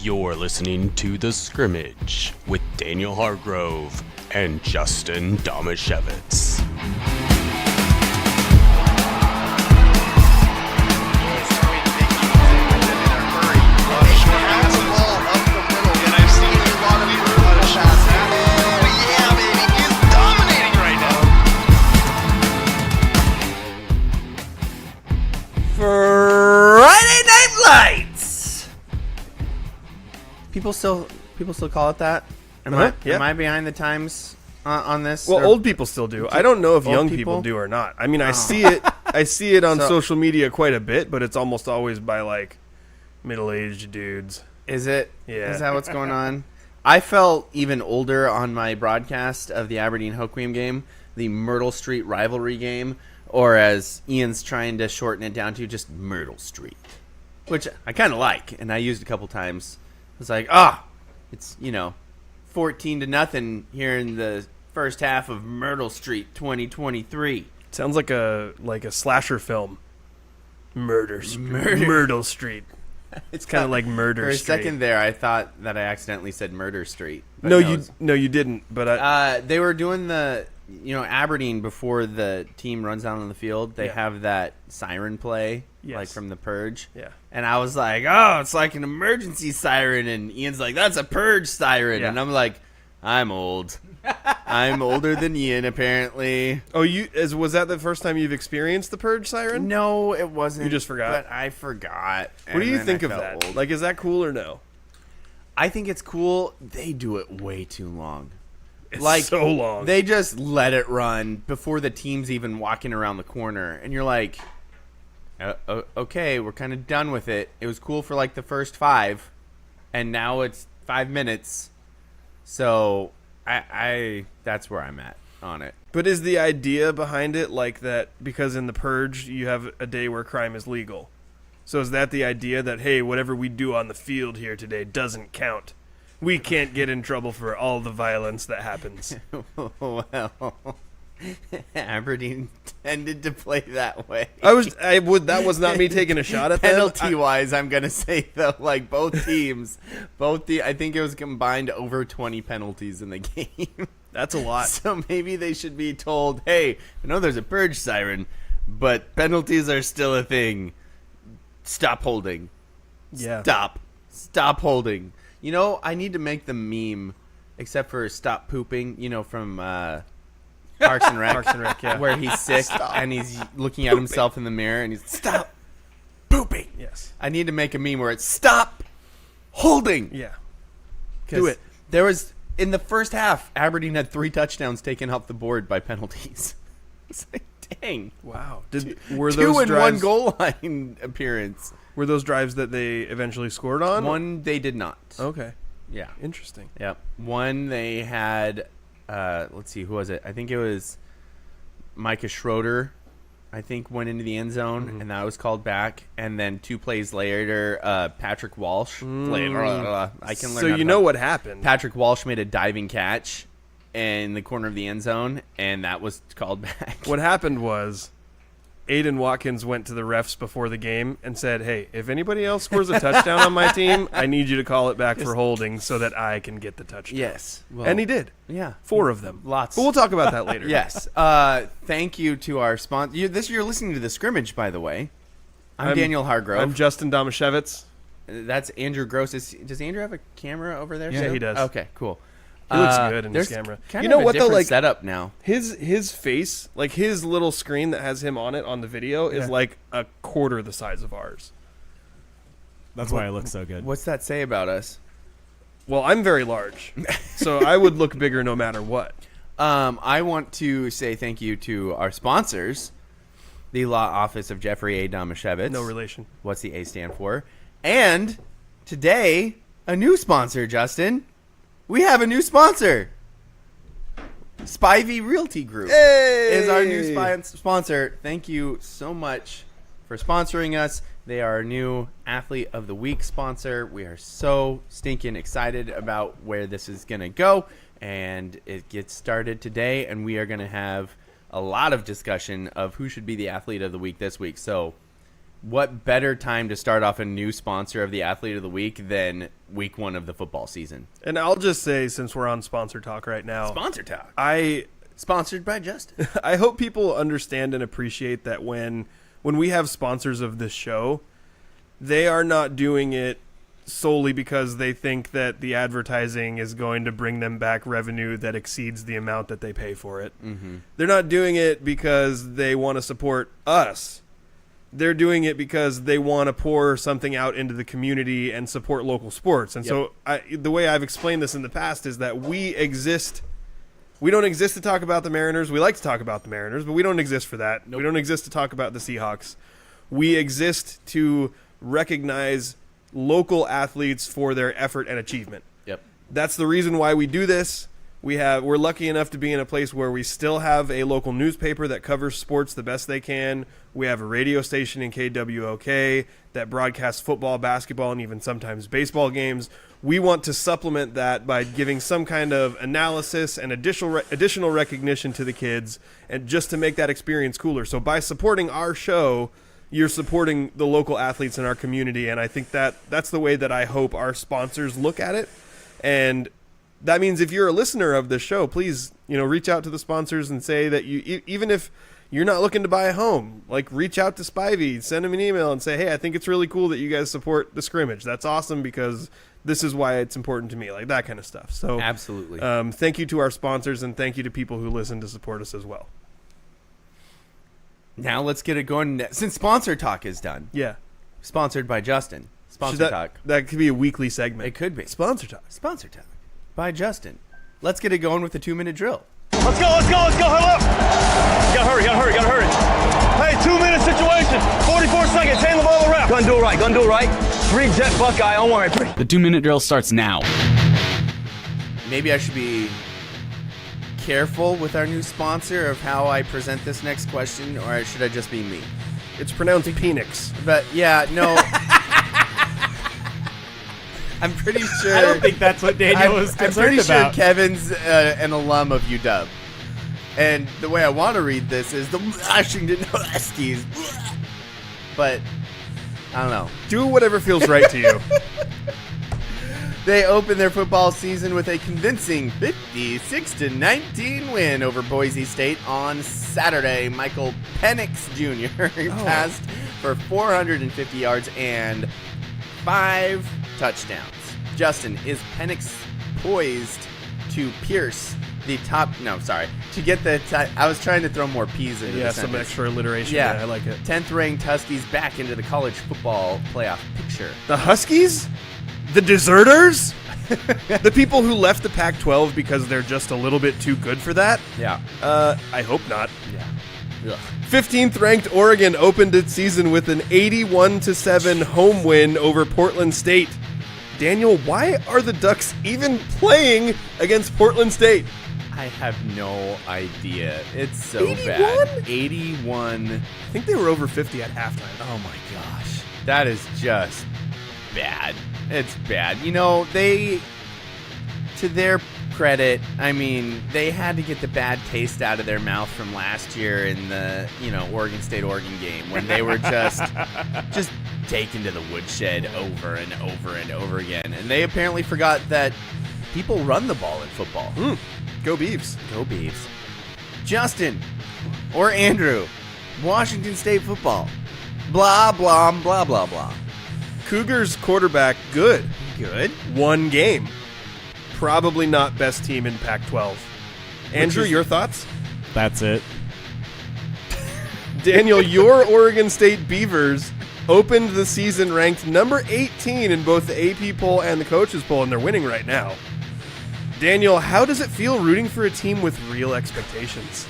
You're listening to The Scrimmage with Daniel Hargrove and Justin Domashevitz. Friday Night Lights. People still call it that. Am I behind the times on this? Well, old people still do. I don't know if young people do or not. I mean, I see it. I see it on social media quite a bit, but it's almost always by like middle-aged dudes. Is it? Yeah. Is that what's going on? I felt even older on my broadcast of the Aberdeen-Hoquiam game, the Myrtle Street Rivalry Game, or as Ian's trying to shorten it down to, just Myrtle Street, which I kind of like, and I used a couple times. It's like, it's 14-0 here in the first half of Myrtle Street 2023. Sounds like a slasher film. Myrtle Street. It's kind of like Murder For a Street. second there, I thought that I accidentally said Murder Street. But No, you didn't. But they were doing the, Aberdeen, before the team runs down on the field, they have that siren play, like from The Purge. Yeah. And I was like, oh, it's like an emergency siren. And Ian's like, that's a Purge siren. Yeah. And I'm like, I'm old. I'm older than Ian, apparently. Oh, was that the first time you've experienced the Purge siren? No, it wasn't. You just forgot? But I forgot. What do you think of that? Old. Like, is that cool or no? I think it's cool. They do it way too long. It's so long. They just let it run before the team's even walking around the corner. And you're like, okay, we're kind of done with it. It was cool for like the first 5. And now it's 5 minutes. So I that's where I'm at on it. But is the idea behind it like that because in the Purge you have a day where crime is legal? So is that the idea that, hey, whatever we do on the field here today doesn't count? We can't get in trouble for all the violence that happens. Well, Aberdeen tended to play that way. That was not me taking a shot at that. Penalty-wise, I'm going to say, though, like both teams, I think it was combined over 20 penalties in the game. That's a lot. So maybe they should be told, hey, I know there's a Purge siren, but penalties are still a thing. Stop holding. Yeah. Stop holding. I need to make the meme, except for stop pooping, from Parks and Rec, yeah. where he's sick and he's looking at himself in the mirror and he's, stop pooping. Yes. I need to make a meme where it's stop holding. Yeah. Do it. There was, in the first half, Aberdeen had 3 touchdowns taken off the board by penalties. It's like, dang. Wow. Were 2 those in drives, 1 goal line appearance. Were those drives that they eventually scored on? 1 they did not. Okay. Yeah. Interesting. Yep. 1 they had, let's see, who was it? I think it was Micah Schroeder, I think, went into the end zone, and that was called back. And then 2 plays later, Patrick Walsh played. I can learn. So you know what happened. Patrick Walsh made a diving catch in the corner of the end zone, and that was called back. What happened was Aiden Watkins went to the refs before the game and said, hey, if anybody else scores a touchdown on my team, I need you to call it back for holding so that I can get the touchdown. Yes. Well, and he did. Yeah. 4 of them. Lots. But we'll talk about that later. Yes. Thank you to our sponsor. You're listening to The Scrimmage, by the way. I'm Daniel Hargrove. I'm Justin Domashevitz. That's Andrew Gross. Does Andrew have a camera over there? Yeah, he does. Okay, cool. He looks good in his camera. You know what though? Like setup now. His face, like his little screen that has him on it on the video, is like a quarter the size of ours. That's why I look so good. What's that say about us? Well, I'm very large, so I would look bigger no matter what. I want to say thank you to our sponsors, the Law Office of Jeffrey A. Domashevitz. No relation. What's the A stand for? And today, a new sponsor, Justin. We have a new sponsor. Spivey Realty Group is our new sponsor. Thank you so much for sponsoring us. They are our new Athlete of the Week sponsor. We are so stinking excited about where this is going to go. And it gets started today. And we are going to have a lot of discussion of who should be the Athlete of the Week this week. So what better time to start off a new sponsor of the Athlete of the Week than week 1 of the football season? And I'll just say, since we're on sponsor talk right now, Sponsor talk. Sponsored by Justin. I hope people understand and appreciate that when we have sponsors of this show, they are not doing it solely because they think that the advertising is going to bring them back revenue that exceeds the amount that they pay for it. Mm-hmm. They're not doing it because they want to support us. They're doing it because they want to pour something out into the community and support local sports. And so the way I've explained this in the past is that we exist. We don't exist to talk about the Mariners. We like to talk about the Mariners, but we don't exist for that. Nope. We don't exist to talk about the Seahawks. We exist to recognize local athletes for their effort and achievement. Yep. That's the reason why we do this. We're lucky enough to be in a place where we still have a local newspaper that covers sports the best they can. We have a radio station in KWOK that broadcasts football, basketball, and even sometimes baseball games. We want to supplement that by giving some kind of analysis and additional recognition to the kids, and just to make that experience cooler. So by supporting our show, you're supporting the local athletes in our community, and I think that's the way that I hope our sponsors look at it. And that means if you're a listener of the show, please, reach out to the sponsors and say that you, even if you're not looking to buy a home, like, reach out to Spivey, send him an email and say, hey, I think it's really cool that you guys support the Scrimmage. That's awesome because this is why it's important to me, like that kind of stuff. So absolutely. Thank you to our sponsors, and thank you to people who listen to support us as well. Now let's get it going. Since sponsor talk is done. Yeah. Sponsored by Justin. Sponsor talk. That could be a weekly segment. It could be. Sponsor talk. Sponsor talk by Justin. Let's get it going with the 2-minute drill. Let's go. Huddle up. Gotta hurry. Hey, 2-minute situation. 44 seconds. Hand the ball to ref. Gun do it right. 3 jet Buckeye on 1. The 2-minute drill starts now. Maybe I should be careful with our new sponsor of how I present this next question, or should I just be me? It's pronounced Penix. But yeah, no. I'm pretty sure. I don't think that's what Daniel was concerned about. I'm pretty sure Kevin's an alum of UW. And the way I want to read this is the Washington Huskies. But I don't know. Do whatever feels right to you. They opened their football season with a convincing 56-19 win over Boise State on Saturday. Michael Penix Jr. passed for 450 yards and 5 touchdowns. Justin, is Penix poised to pierce the top? No, sorry. To get the I was trying to throw more P's into the some sentence. extra alliteration. Yeah, I like it. 10th ranked Huskies back into the college football playoff picture. The Huskies? The deserters? The people who left the Pac-12 because they're just a little bit too good for that? Yeah. I hope not. Yeah. Ugh. 15th ranked Oregon opened its season with an 81-7 home win over Portland State. Daniel, why are the Ducks even playing against Portland State? I have no idea. It's so 81? bad. 81. I think they were over 50 at halftime. Oh my gosh. That is just bad. It's bad. To their credit, I mean, they had to get the bad taste out of their mouth from last year in the, Oregon State-Oregon game when they were just taken to the woodshed over and over and over again. And they apparently forgot that people run the ball in football. Go Beavs. Go Beavs. Justin or Andrew, Washington State football. Blah, blah, blah, blah, blah. Cougars quarterback, good. Good. 1 game. Probably not best team in Pac-12. Andrew, your thoughts? That's it. Daniel, your Oregon State Beavers opened the season ranked number 18 in both the AP poll and the coaches poll, and they're winning right now. Daniel, how does it feel rooting for a team with real expectations?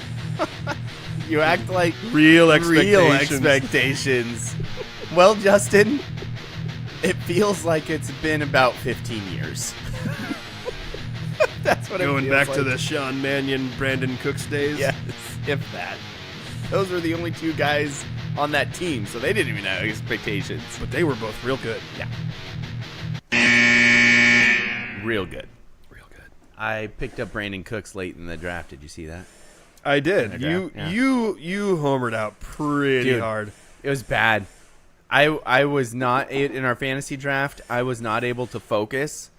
You act like real expectations. Real expectations. Well, Justin, it feels like it's been about 15 years. That's what Going it feels back like. to the Sean Mannion, Brandon Cooks days. Yes, if that. Those were the only 2 guys on that team, so they didn't even have expectations. But they were both real good. Yeah. Real good. Real good. I picked up Brandon Cooks late in the draft. Did you see that? I did. In the draft, yeah. You homered out pretty Dude, hard. It was bad. I was not in our fantasy draft. I was not able to focus.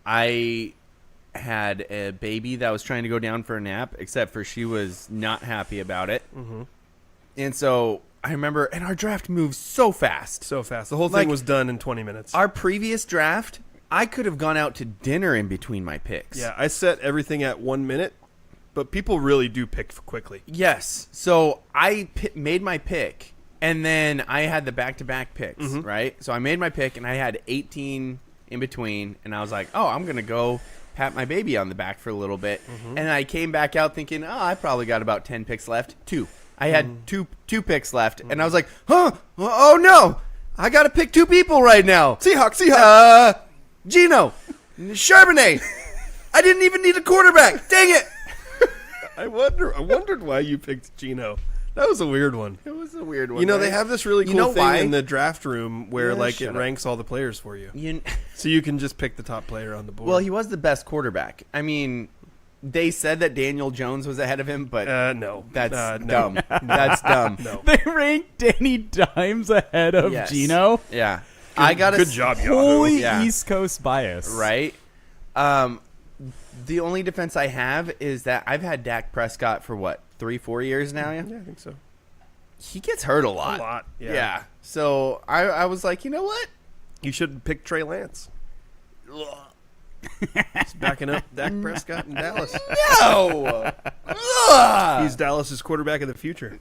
I had a baby that was trying to go down for a nap, except for she was not happy about it. Mm-hmm. And so I remember, and our draft moves so fast. So fast. The whole thing was done in 20 minutes. Our previous draft, I could have gone out to dinner in between my picks. Yeah, I set everything at 1 minute, but people really do pick quickly. Yes. So I made my pick, and then I had the back-to-back picks, right? So I made my pick, and I had 18 in between, and I was like, oh, I'm going to go pat my baby on the back for a little bit. And I came back out thinking, oh, I probably got about 10 picks left. I had two picks left, and I was like, huh? Oh, no. I got to pick two people right now. Seahawks. Gino. Charbonnet. I didn't even need a quarterback. Dang it. I wondered why you picked Gino. That was a weird one. It was a weird one. You know, right? they have this really cool thing why? in the draft room where Yeah, it shut up. ranks all the players for you. You So you can just pick the top player on the board. Well, he was the best quarterback. I mean, they said that Daniel Jones was ahead of him, but no. that's No. dumb. That's dumb. No. They ranked Danny Dimes ahead of Yes. Gino. Yeah. I got Good job, Yahoo. Holy Yeah. East Coast bias. Right? The only defense I have is that I've had Dak Prescott for, 3-4 years now? Yeah, I think so. He gets hurt a lot. Yeah. So I was like, you know what? You should pick Trey Lance. He's backing up Dak Prescott in Dallas. No! Ugh! He's Dallas's quarterback of the future.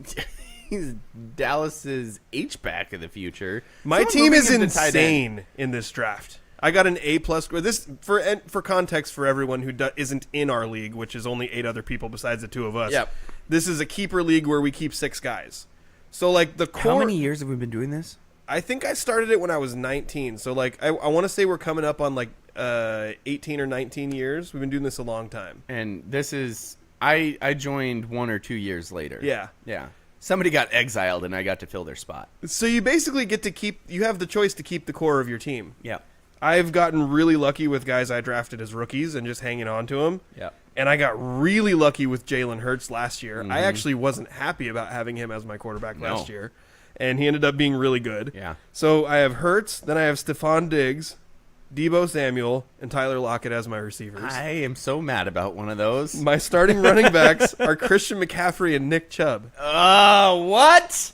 He's Dallas's H-back of the future. My Someone team moving is him to tight end. insane in this draft. I got an A+. This for context for everyone who isn't in our league, which is only 8 other people besides the 2 of us. Yep. This is a keeper league where we keep 6 guys. So like the core. How many years have we been doing this? I think I started it when I was 19. So like I want to say we're coming up on like 18 or 19 years. We've been doing this a long time. And this is I joined 1 or 2 years later. Yeah. Yeah. Somebody got exiled and I got to fill their spot. So you basically get to you have the choice to keep the core of your team. Yeah. I've gotten really lucky with guys I drafted as rookies and just hanging on to them. Yeah. And I got really lucky with Jalen Hurts last year. I actually wasn't happy about having him as my quarterback last year. And he ended up being really good. Yeah. So I have Hurts, then I have Stephon Diggs, Deebo Samuel, and Tyler Lockett as my receivers. I am so mad about one of those. My starting running backs are Christian McCaffrey and Nick Chubb. What?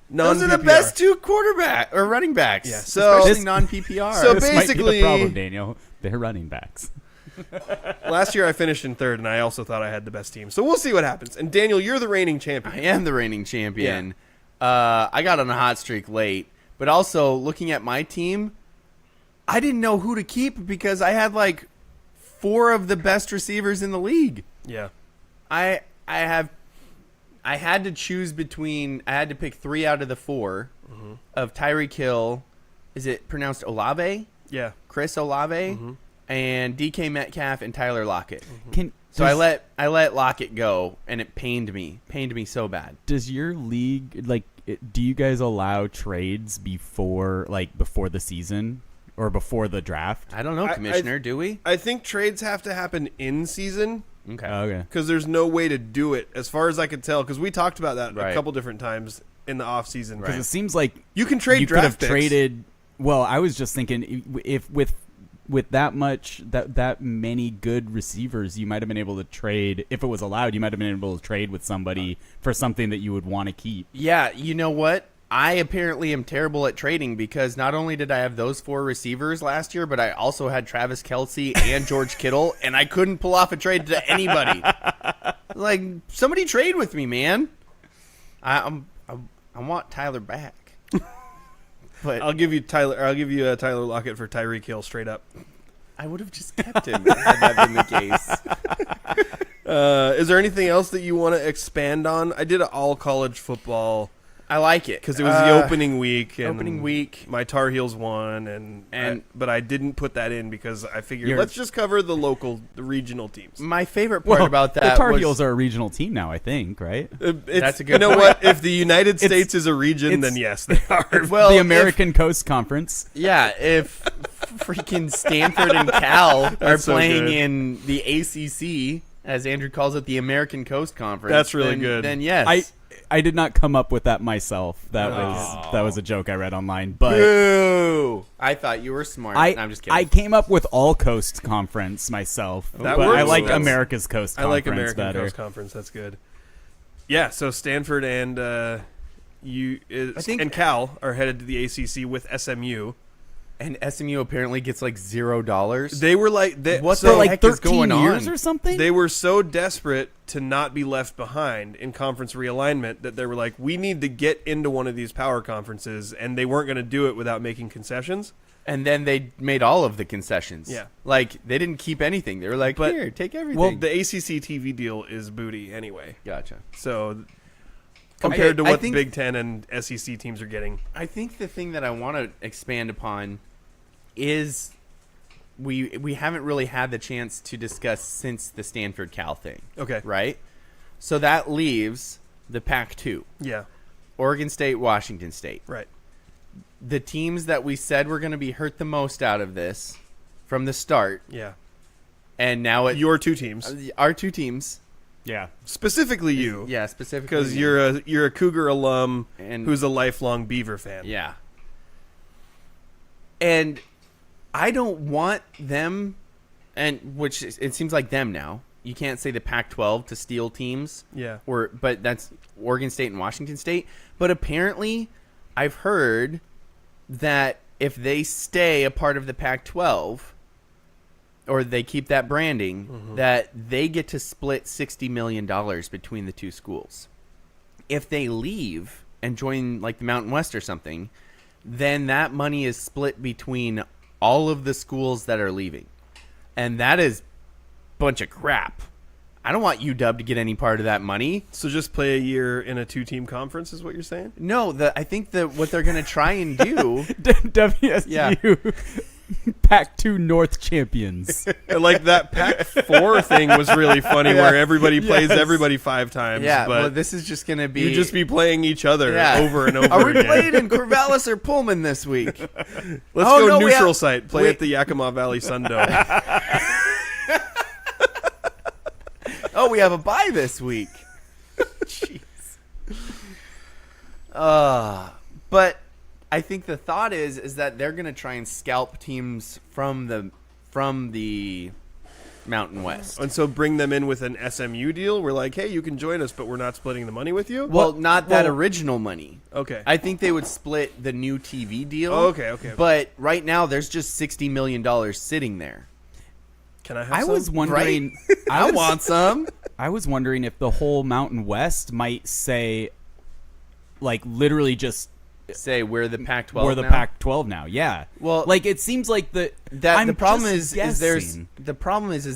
Those are the Non-PPR. best 2 quarterback or running backs. Yeah, so- especially non-PPR. so This might be basically- the problem, Daniel. They're running backs. Last year I finished in 3rd, and I also thought I had the best team. So we'll see what happens. And Daniel, you're the reigning champion. I am the reigning champion. I got on a hot streak late, but also looking at my team, I didn't know who to keep because I had like 4 of the best receivers in the league. Yeah. I had to choose between. I had to pick 3 out of the 4 of Tyreek Hill. Is it pronounced Olave? Yeah. Chris Olave and DK Metcalf and Tyler Lockett. So Does- I let Lockett go, and it pained me so bad. Does your league do you guys allow trades before the season or before the draft? I don't know, Commissioner. Do we? I think trades have to happen in season Okay. Okay. because there's no way to do it, as far as I could tell. Because we talked about that a Right. couple different times in the off season. Because it seems like You can trade you could have draft picks. traded. Well, I was just thinking if with that many good receivers, you might have been able to trade. If it was allowed, you might have been able to trade with somebody for something that you would want to keep. Yeah, you know what? I apparently am terrible at trading because not only did I have those 4 receivers last year, but I also had Travis Kelce and George Kittle, and I couldn't pull off a trade to anybody. Like, somebody trade with me, man. I want Tyler back. But I'll give you Tyler Lockett for Tyreek Hill straight up. I would have just kept him had that been the case. Is there anything else that you want to expand on? I did an all college football I like it because it was the opening week. And opening week. my Tar Heels won, but I didn't put that in because I figured let's just cover the regional teams. My favorite part about that the Tar was, Heels are a regional team now, I think, right? That's a good You know point. what? If the United States is a region, then yes, they are. Well, The American Coast Conference. Yeah, if freaking Stanford and Cal are That's so playing good. in the ACC, as Andrew calls it, the American Coast Conference. That's really then, good. Then yes. I did not come up with that myself. That was a joke I read online. But Boo! I thought you were smart. I'm just kidding. I came up with all Coast Conference myself. That but I works. like That's- America's Coast I Conference like American better. Coast Conference. That's good. Yeah, so Stanford and and Cal are headed to the ACC with SMU. And SMU apparently gets like $0. They were like, What so the like heck is 13 going years on? or something? they were so desperate to not be left behind in conference realignment that they were like, we need to get into one of these power conferences, and they weren't going to do it without making concessions. And then they made all of the concessions. Yeah. Like, they didn't keep anything. They were like, But- here, take everything. Well, the ACC TV deal is booty anyway. Gotcha. So compared to I what think- the Big Ten and SEC teams are getting. I think the thing that I want to expand upon is we haven't really had the chance to discuss since the Stanford Cal thing. Okay. Right? So that leaves the Pac-2. Yeah. Oregon State, Washington State. Right. The teams that we said were going to be hurt the most out of this from the start, Yeah. and now Your two teams. our two teams. Yeah. Specifically you. Yeah, specifically Because me. you're a Cougar alum And- who's a lifelong Beaver fan. Yeah. And I don't want them, it seems like them now. You can't say the Pac-12 to steal teams. Yeah. But that's Oregon State and Washington State. But apparently, I've heard that if they stay a part of the Pac-12, or they keep that branding, that they get to split $60 million between the two schools. If they leave and join like the Mountain West or something, then that money is split between all of the schools that are leaving. And that is a bunch of crap. I don't want UW to get any part of that money. So just play a year in a two-team conference is what you're saying? No, I think that what they're going to try and do... WSU Yeah. Pac-2 North champions. And like that Pac-4 thing was really funny where everybody plays everybody 5 times. Yeah, but well, this is just going to be... you just be playing each other Yeah. over and over Are we again. playing in Corvallis or Pullman this week? Let's Oh, go no, we neutral have- site. Play we- at the Yakima Valley Sundome. Oh, we have a bye this week. Jeez. But I think the thought is that they're going to try and scalp teams from the Mountain West. And so bring them in with an SMU deal. We're like, hey, you can join us, but we're not splitting the money with you? Well, not that original money. Okay. I think they would split the new TV deal. Oh, okay. But right now, there's just $60 million sitting there. Can I have I some? was wondering. I want some. I was wondering if the whole Mountain West might say, like, literally just Say we're the Pac-12 we're the now? Pac-12 now. Yeah. Well, like it seems like the I'm problem just is guessing.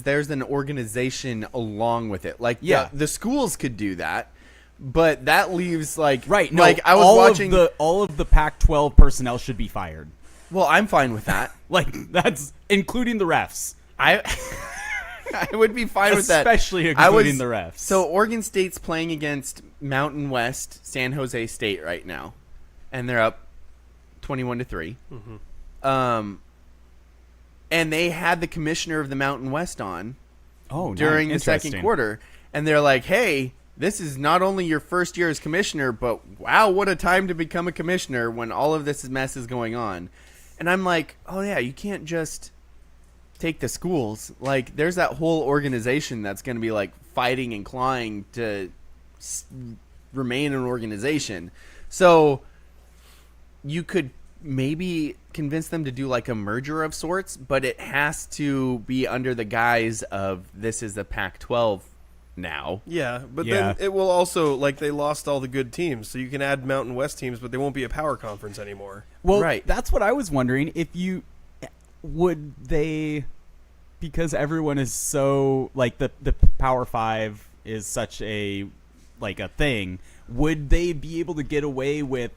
there's an organization along with it. Like Yeah. the schools could do that, but that leaves like right. No, like I was all watching. all of the Pac-12 personnel should be fired. Well, I'm fine with that. Like that's including the refs. I would be fine with that, Especially I was- including the refs. So Oregon State's playing against Mountain West San Jose State right now, and they're up 21-3. And they had the commissioner of the Mountain West on during the second quarter, and they're like, "Hey, this is not only your first year as commissioner, but wow, what a time to become a commissioner when all of this mess is going on." And I'm like, "Oh yeah, you can't just take the schools. Like, there's that whole organization that's going to be like fighting and clawing to remain an organization." So you could maybe convince them to do like a merger of sorts, but it has to be under the guise of this is the Pac-12 now. Yeah, but Yeah. then it will also, like, they lost all the good teams, so you can add Mountain West teams, but they won't be a power conference anymore. Well, Right. that's what I was wondering. If you would they, because everyone is so like the Power 5 is such a like a thing. Would they be able to get away with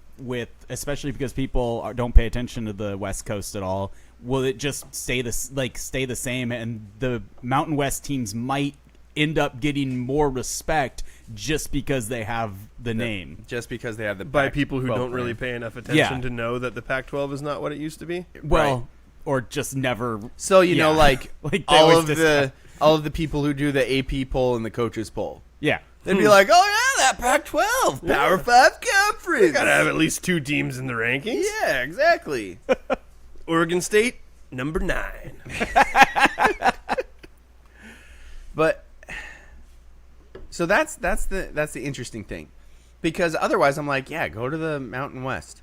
especially because people don't pay attention to the West Coast at all? Will it just stay the same, and the Mountain West teams might end up getting more respect just because they have the name? Just because they have the By people who Pac-12 don't really brand. pay enough attention Yeah. to know that the Pac-12 is not what it used to be. Well, Right. or just never. So you know, Yeah. like, Like, they all always of discuss- all of the people who do the AP poll and the coaches poll. Yeah. They'd be like, oh, yeah, that Pac-12, Power 5 Conference. Gotta have at least 2 teams in the rankings. Yeah, exactly. Oregon State, number 9. But so that's the interesting thing, because otherwise I'm like, yeah, go to the Mountain West.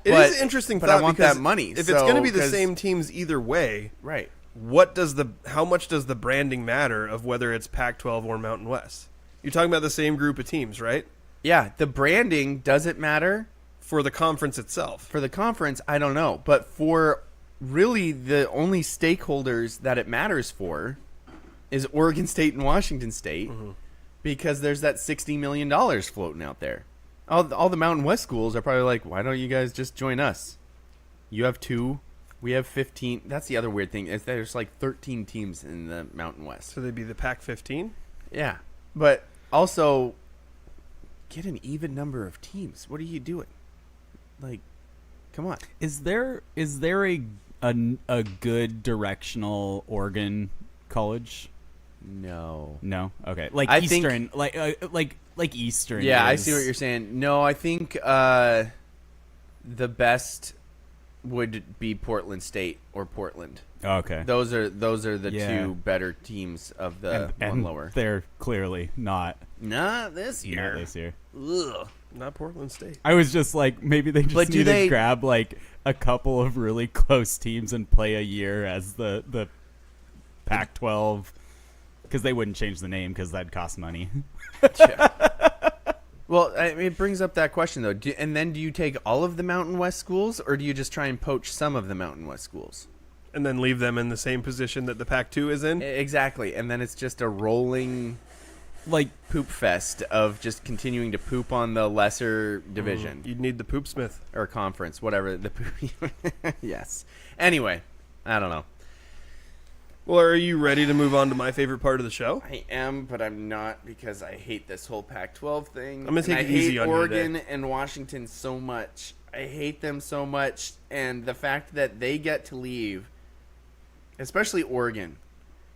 It is an interesting but thought I want because that money. If it's going to be the same teams either way, right? How much does the branding matter of whether it's Pac-12 or Mountain West? You're talking about the same group of teams, right? Yeah, the branding doesn't matter For the conference itself. for the conference. I don't know, but for really the only stakeholders that it matters for is Oregon State and Washington State, because there's that $60 million floating out there. All the Mountain West schools are probably like, why don't you guys just join us? You have 2, we have 15. That's the other weird thing, is there's like 13 teams in the Mountain West. So they'd be the Pac-15? Yeah, but also get an even number of teams. What are you doing? Like, come on. Is there a good directional Oregon college? No. No. Okay. Like I think- Eastern, like Eastern. Yeah, I is- see what you're saying. No, I think the best would be Portland State or Portland. Okay. Those are the Yeah. 2 better teams of the and one lower. They're clearly not Not this year. this year. Ugh. Not Portland State. I was just like, maybe they just But do need they- to grab like a couple of really close teams and play a year as the Pac-12, because they wouldn't change the name because that'd cost money. Well, it brings up that question though. And then do you take all of the Mountain West schools, or do you just try and poach some of the Mountain West schools? And then leave them in the same position that the Pac-2 is in? Exactly, and then it's just a rolling Like, poop fest of just continuing to poop on the lesser division You'd need the Poopsmith. or conference, whatever the poop. Yes. Anyway, I don't know. Well, are you ready to move on to my favorite part of the show? I am, but I'm not, because I hate this whole Pac-12 thing. I'm gonna take and it easy I on hate you Oregon today. and Washington so much. I hate them so much, and the fact that they get to leave, especially Oregon,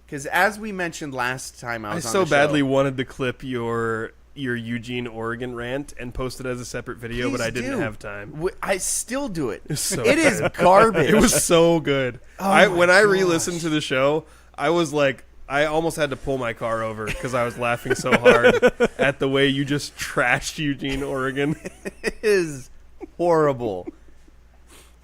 because as we mentioned last time, I was on so the badly show, wanted to clip your Eugene, Oregon rant and post it as a separate video, but Please I didn't do. have time. I still do it. So It is good. garbage. It was so good. my When I gosh. re-listened to the show, I was like, I almost had to pull my car over because I was laughing so hard at the way you just trashed Eugene, Oregon. It is horrible.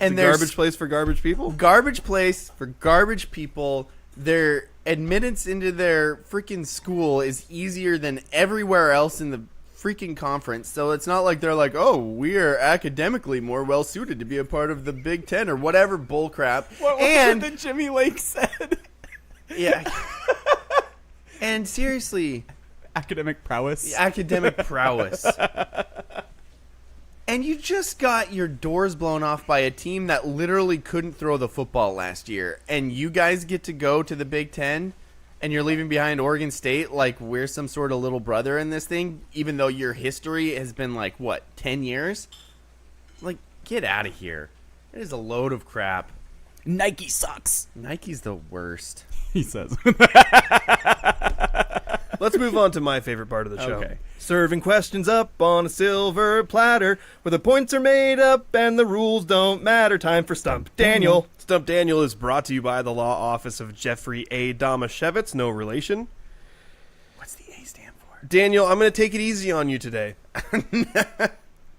And The there's garbage place for garbage people? garbage place for garbage people. Their admittance into their freaking school is easier than everywhere else in the freaking conference. So it's not like they're like, oh, we are academically more well suited to be a part of the Big Ten or whatever bullcrap. what was And it that Jimmy Lake said? yeah, and seriously, Academic prowess. academic prowess. And you just got your doors blown off by a team that literally couldn't throw the football last year. And you guys get to go to the Big Ten, and you're leaving behind Oregon State like we're some sort of little brother in this thing, even though your history has been like, what, 10 years? Like, get out of here. It is a load of crap. Nike sucks, Nike's the worst. he says. Let's move on to my favorite part of the show. Okay. Serving questions up on a silver platter where the points are made up and the rules don't matter. Time for Stump Daniel. Stump Daniel is brought to you by the law office of Jeffrey A. Damashevitz, no relation. What's the A stand for? Daniel, I'm going to take it easy on you today.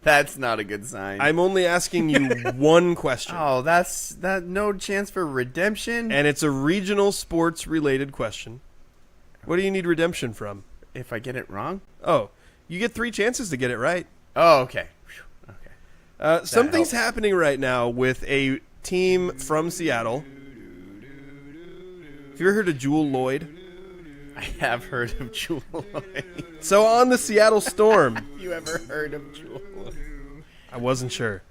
That's not a good sign. I'm only asking you one question. Oh, that's no chance for redemption. And it's a regional sports related question. What do you need redemption from? If I get it wrong? Oh, you get 3 chances to get it right. Oh, okay. Phew, okay. Something's helps. happening right now with a team from Seattle. Have you ever heard of Jewel Lloyd? I have heard of Jewel. So on the Seattle Storm, You ever heard of Jewel? I wasn't sure.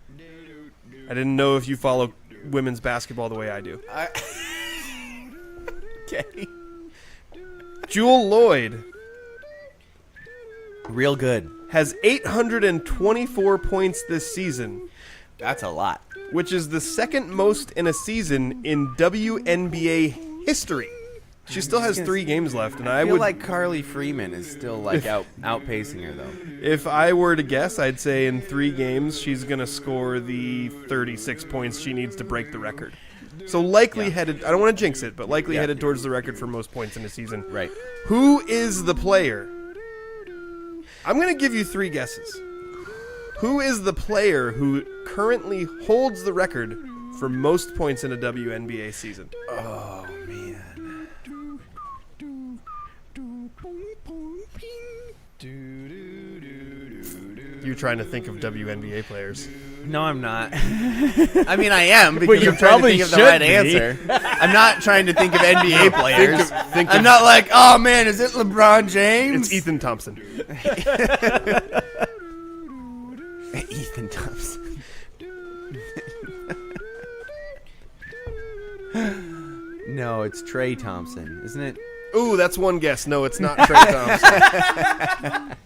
I didn't know if you follow women's basketball the way I do. Okay. Jewel Lloyd Real good. has 824 points this season, That's a lot. which is the second most in a season in WNBA history. She still has 3 games left, and I I feel would like Carly Freeman is still like outpacing her though. if I were to guess, I'd say in 3 games she's going to score the 36 points she needs to break the record. So likely headed, I don't want to jinx it, but likely headed towards the record for most points in a season. Right. Who is the player? I'm going to give you 3 guesses. Who is the player who currently holds the record for most points in a WNBA season? Oh man. You're trying to think of WNBA players. No, I'm not. I mean, I am because you I'm trying to probably think of the should right be. answer. I'm not trying to think of NBA players. think I'm of- not like, oh man, is it LeBron James? It's Ethan Thompson. Ethan Thompson. No, it's Trey Thompson, isn't it? Ooh, that's one guess. No, it's not Trey Thompson.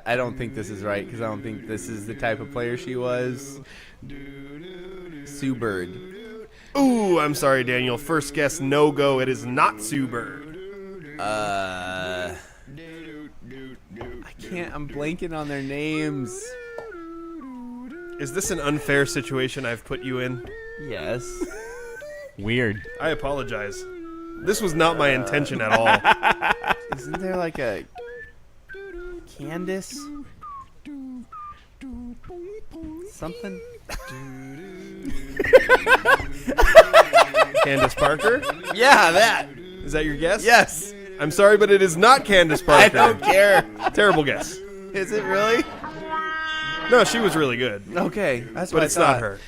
I don't think this is right because I don't think this is the type of player she was. Sue Bird. Ooh, I'm sorry, Daniel. First guess, no go. It is not Sue Bird. I can't. I'm blanking on their names. Is this an unfair situation I've put you in? Yes. Weird. I apologize. This was not my intention at all. Isn't there like a Candace? Something? Candace Parker? Yeah, that. Is that your guess? Yes. I'm sorry, but it is not Candace Parker. I don't care. Terrible guess. Is it really? No, she was really good. Okay, that's But what it's I not thought. her.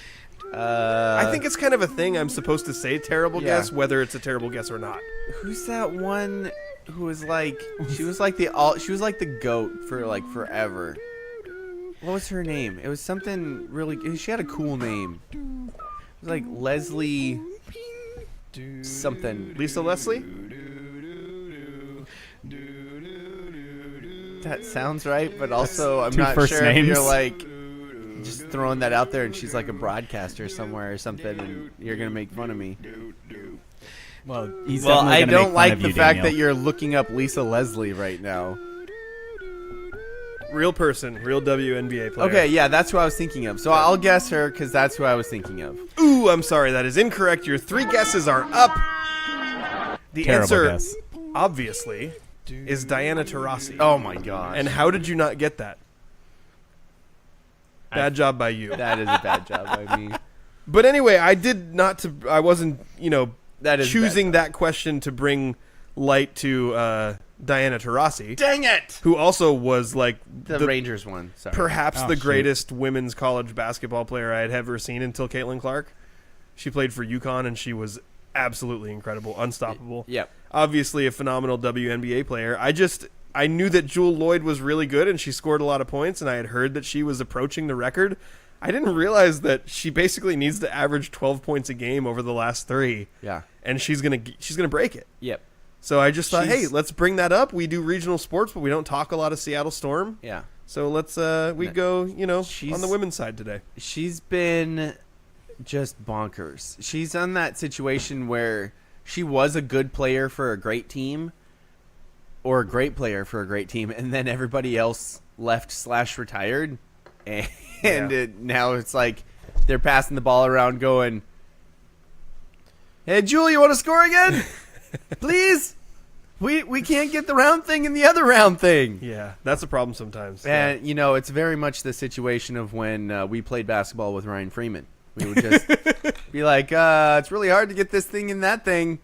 I think it's kind of a thing I'm supposed to say terrible Yeah. guess, whether it's a terrible guess or not. Who's that one who was like? She was like the goat for like forever. What was her name? It was something really. She had a cool name. It was like Leslie something. Lisa Leslie? That sounds right, but also I'm two not first sure if names. you're like just throwing that out there and she's like a broadcaster somewhere or something and you're gonna make fun of me. Well, he's Well, definitely I gonna don't make fun like of the you, fact Daniel. that you're looking up Lisa Leslie right now. Real person, real WNBA player. Okay, yeah, that's who I was thinking of. So I'll guess her because that's who I was thinking of. Ooh, I'm sorry, that is incorrect. Your 3 guesses are up. The Terrible answer, guess. obviously, is Diana Taurasi. Oh my gosh. And how did you not get that? Bad job by you. That is a bad job by me. But anyway, I wasn't, That is a choosing bad that question to bring light to Diana Taurasi, Dang it! who also was like The Rangers one. Sorry. perhaps Oh, the shoot. greatest women's college basketball player I had ever seen until Caitlin Clark. She played for UConn and she was absolutely incredible, unstoppable. Yep. Obviously a phenomenal WNBA player. I knew that Jewel Lloyd was really good and she scored a lot of points, and I had heard that she was approaching the record. I didn't realize that she basically needs to average 12 points a game over the last 3. Yeah. And she's gonna break it. Yep. So I just thought, She's- hey, let's bring that up. We do regional sports, but we don't talk a lot of Seattle Storm. Yeah. So let's we go, She's- on the women's side today. She's been just bonkers. She's on that situation where she was a good player for a great team or a great player for a great team, and then everybody else left/retired. And now it's like they're passing the ball around going, hey, Jewel, you want to score again? Please? We can't get the round thing in the other round thing. Yeah, that's a problem sometimes. And, it's very much the situation of when we played basketball with Ryan Freeman. We would just be like, it's really hard to get this thing in that thing.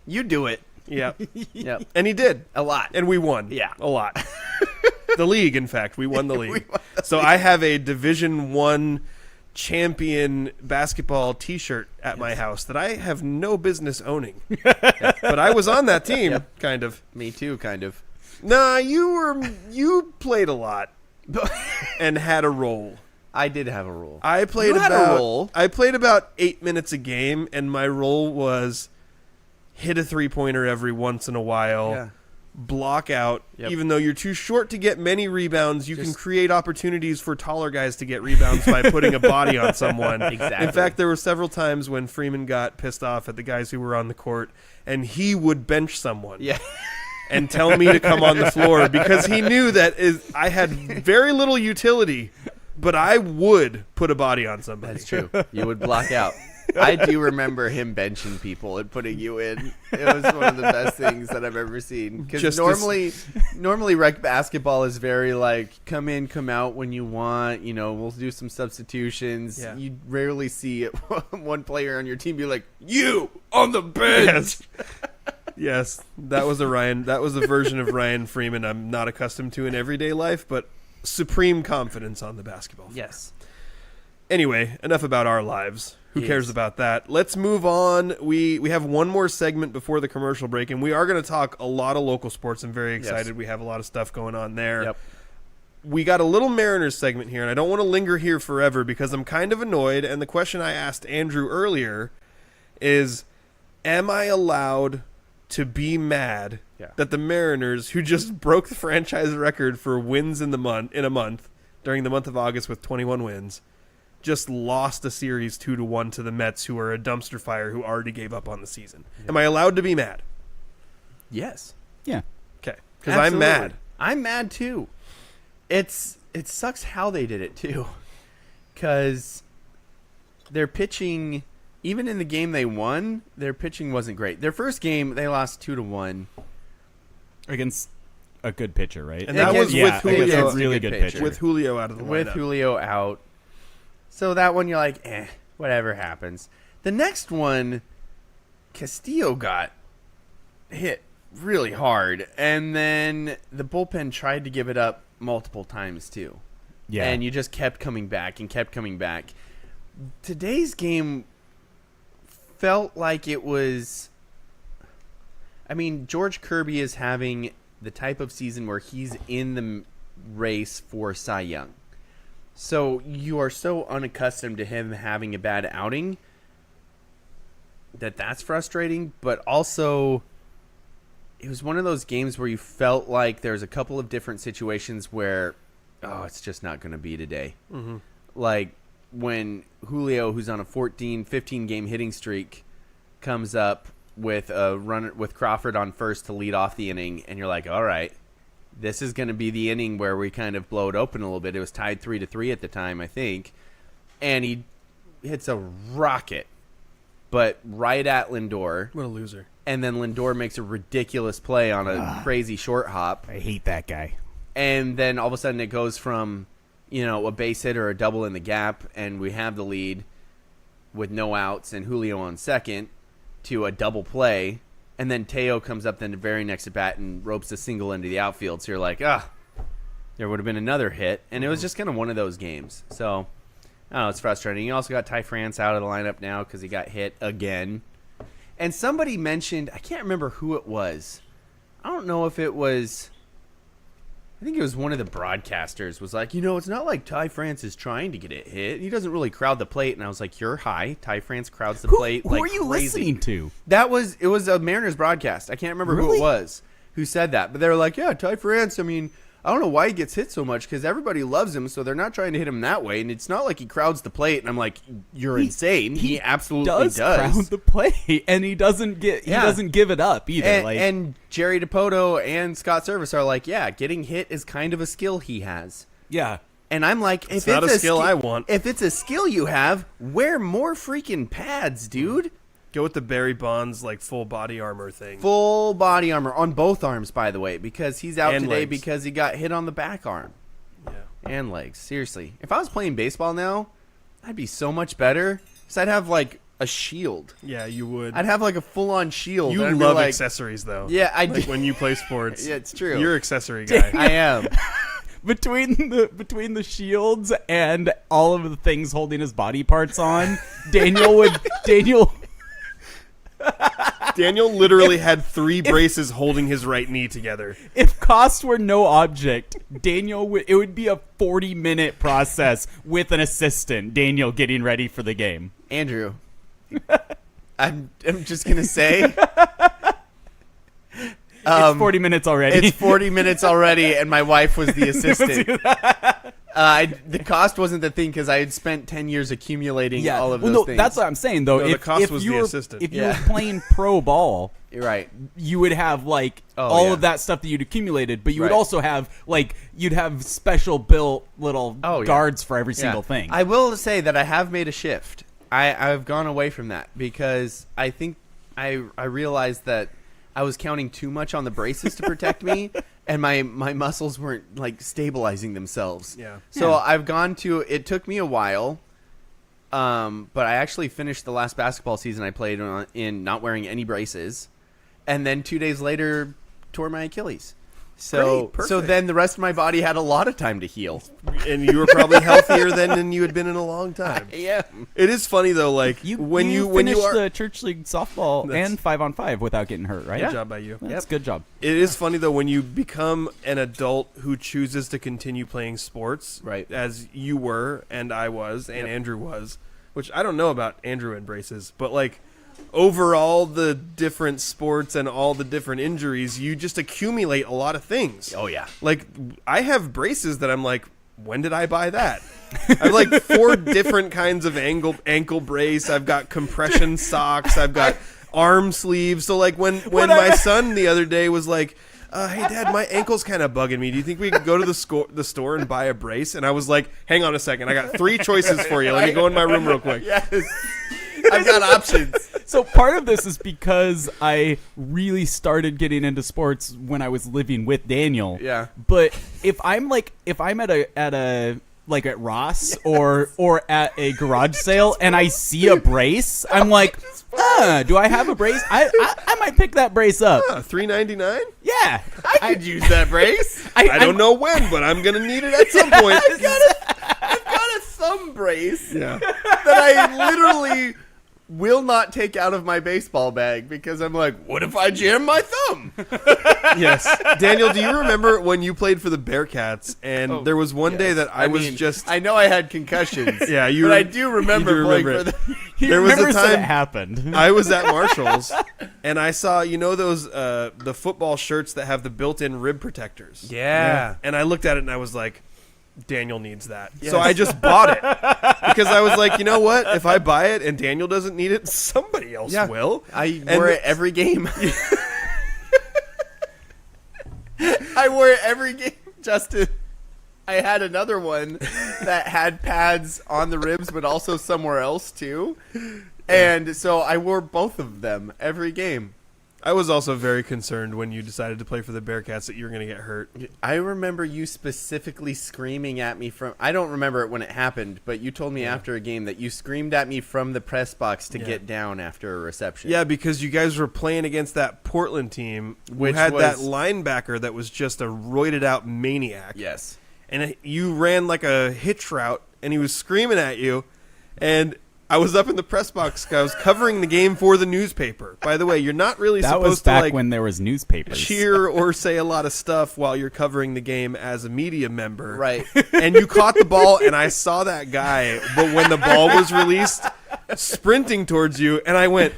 You do it. Yeah. Yep. And he did. A lot. And we won. Yeah. A lot. The league, in fact. We won the league. So I have a Division I champion basketball T-shirt at my house that I have no business owning. But I was on that team, kind of. Me too, kind of. Nah, you played a lot and had a role. I did have a role. I played You had a role. I played about 8 minutes a game, and my role was hit a 3-pointer every once in a while. Yeah. block out. Yep. Even though you're too short to get many rebounds, you can create opportunities for taller guys to get rebounds by putting a body on someone. Exactly. In fact, there were several times when Freeman got pissed off at the guys who were on the court, and he would bench someone. Yeah. And tell me to come on the floor because he knew that I had very little utility, but I would put a body on somebody. That's true. You would block out. I do remember him benching people and putting you in. It was one of the best things that I've ever seen. Because normally rec basketball is very like, come in, come out when you want. You know, we'll do some substitutions. Yeah. You rarely see one player on your team be like, you on the bench. Yes, that was a version of Ryan Freeman I'm not accustomed to in everyday life, but supreme confidence on the basketball floor. Yes. Anyway, enough about our lives. Who Yes. cares about that? Let's move on. We have one more segment before the commercial break, and we are going to talk a lot of local sports. I'm very excited. Yes. We have a lot of stuff going on there. Yep. We got a little Mariners segment here, and I don't want to linger here forever because I'm kind of annoyed, and the question I asked Andrew earlier is, am I allowed to be mad that the Mariners, who just broke the franchise record for wins in a month during the month of August with 21 wins, just lost a series 2-1 to the Mets, who are a dumpster fire who already gave up on the season? Am I allowed to be mad? Yes. Yeah. Okay, because I'm Absolutely. mad. I'm mad too. It sucks how they did it too, because their pitching, even in the game they won, their pitching wasn't great. Their first game they lost 2-1 Against a good pitcher, right? And that was with Julio. against a really good pitcher. With Julio out of the lineup. with Julio out. So that one you're like, whatever happens. The next one, Castillo got hit really hard, and then the bullpen tried to give it up multiple times too. Yeah. And you just kept coming back and kept coming back. Today's game felt like it was... I mean, George Kirby is having the type of season where he's in the race for Cy Young. So you are so unaccustomed to him having a bad outing that's frustrating, but also it was one of those games where you felt like there's a couple of different situations where, it's just not going to be today. Mm-hmm. Like when Julio, who's on a 15 game hitting streak, comes up with a runner with Crawford on first to lead off the inning, and you're like, all right, this is going to be the inning where we kind of blow it open a little bit. It was tied 3-3 at the time, I think, and he hits a rocket, but right at Lindor. What a loser. And then Lindor makes a ridiculous play on a crazy short hop. I hate that guy. And then all of a sudden it goes from, a base hit or a double in the gap, and we have the lead with no outs and Julio on second, to a double play. And then Teo comes up then the very next at bat and ropes a single into the outfield. So you're like, there would have been another hit. And it was just kind of one of those games. So, I don't know, it's frustrating. You also got Ty France out of the lineup now because he got hit again. And somebody mentioned, I can't remember who it was. I don't know if it was, I think it was one of the broadcasters was like, it's not like Ty France is trying to get it hit. He doesn't really crowd the plate. And I was like, you're high. Ty France crowds the plate Who like are you crazy. listening to? It was a Mariners broadcast. I can't remember who Really? it was who said that. But they were like, yeah, Ty France, I don't know why he gets hit so much because everybody loves him, so they're not trying to hit him that way. And it's not like he crowds the plate. And I'm like, you're insane. He absolutely does. Crowd the play, and he doesn't give it up either. And Jerry DiPoto and Scott Service are like, yeah, getting hit is kind of a skill he has. yeah. And I'm like, It's not a skill I want. If it's a skill you have, wear more freaking pads, dude. Go with the Barry Bonds full body armor thing. Full body armor on both arms, by the way, because he's out And today legs. because he got hit on the back arm. Yeah. And legs. Seriously. If I was playing baseball now, I'd be so much better because I'd have a shield. Yeah, you would. I'd have a full-on shield. You and I'd be love like, accessories, though. Yeah, I do. When you play sports. Yeah, it's true. You're an accessory guy. I am. Between the shields and all of the things holding his body parts on, Daniel Literally had 3 braces holding his right knee together. If cost were no object, it would be a 40-minute process with an assistant, Daniel getting ready for the game. Andrew, I'm just going to say, It's 40 minutes already. It's 40 minutes already, and my wife was the assistant. The cost wasn't the thing because I had spent 10 years accumulating all of those things. That's what I'm saying, though. No, the cost was the assistant. If you were playing pro ball, You're right. you would have like Oh, of that stuff that you'd accumulated, but you would Right. also have you'd have special built little guards for every single thing. I will say that I have made a shift. I've gone away from that because I think I realized that I was counting too much on the braces to protect me, and my muscles weren't like stabilizing themselves. Yeah. So I've gone to. It took me a while, but I actually finished the last basketball season I played in not wearing any braces, and then 2 days later tore my Achilles. So Great, so perfect. then the rest of my body had a lot of time to heal. And you were probably healthier than you had been in a long time. Yeah. It is funny though, like when you finished are. the church league softball That's- and 5-on-5 without getting hurt, right? Good job by you. That's a good job. It is funny though when you become an adult who chooses to continue playing sports, Right. As you were and I was and Andrew was, which I don't know about Andrew and braces, but like overall the different sports and all the different injuries, you just accumulate a lot of things. Oh yeah. Like I have braces that I'm like, when did I buy that? I have like 4 different kinds of ankle brace. I've got compression socks. I've got arm sleeves. So like when my son the other day was like, hey Dad, my ankle's kind of bugging me. Do you think we could go to the store and buy a brace? And I was like, hang on a second. I got 3 choices for you. Let me go in my room real quick. Yes. I've got options. So part of this is because I really started getting into sports when I was living with Daniel. Yeah. But if I'm at Ross or at a garage sale and I see a brace, I'm like, do I have a brace? I might pick that brace up. $3.99? Yeah. I could use that brace. I don't know when, but I'm gonna need it at some point. I've got a thumb brace Yeah. that I literally will not take out of my baseball bag because I'm like, what if I jam my thumb? Yes. Daniel, do you remember when you played for the Bearcats and there was one day that I know I had concussions. Yeah, but I do remember playing for the. There was a Remembers that it time happened. I was at Marshall's and I saw, those the football shirts that have the built-in rib protectors. Yeah. And I looked at it and I was like, Daniel needs that. Yes. So I just bought it because I was like, you know what? If I buy it and Daniel doesn't need it, somebody else will. I wore it every game. I wore it every game, Justin. I had another one that had pads on the ribs, but also somewhere else too. And so I wore both of them every game. I was also very concerned when you decided to play for the Bearcats that you were going to get hurt. I remember you specifically screaming at me from. I don't remember it when it happened, but you told me after a game that you screamed at me from the press box to get down after a reception. Yeah, because you guys were playing against that Portland team Which who had that was- linebacker that was just a roided out maniac. Yes. And you ran like a hitch route, and he was screaming at you, and I was up in the press box. I was covering the game for the newspaper. By the way, you're not really That supposed was to back when there was newspapers. cheer or say a lot of stuff while you're covering the game as a media member. Right. And you caught the ball, and I saw that guy, but when the ball was released, sprinting towards you, and I went,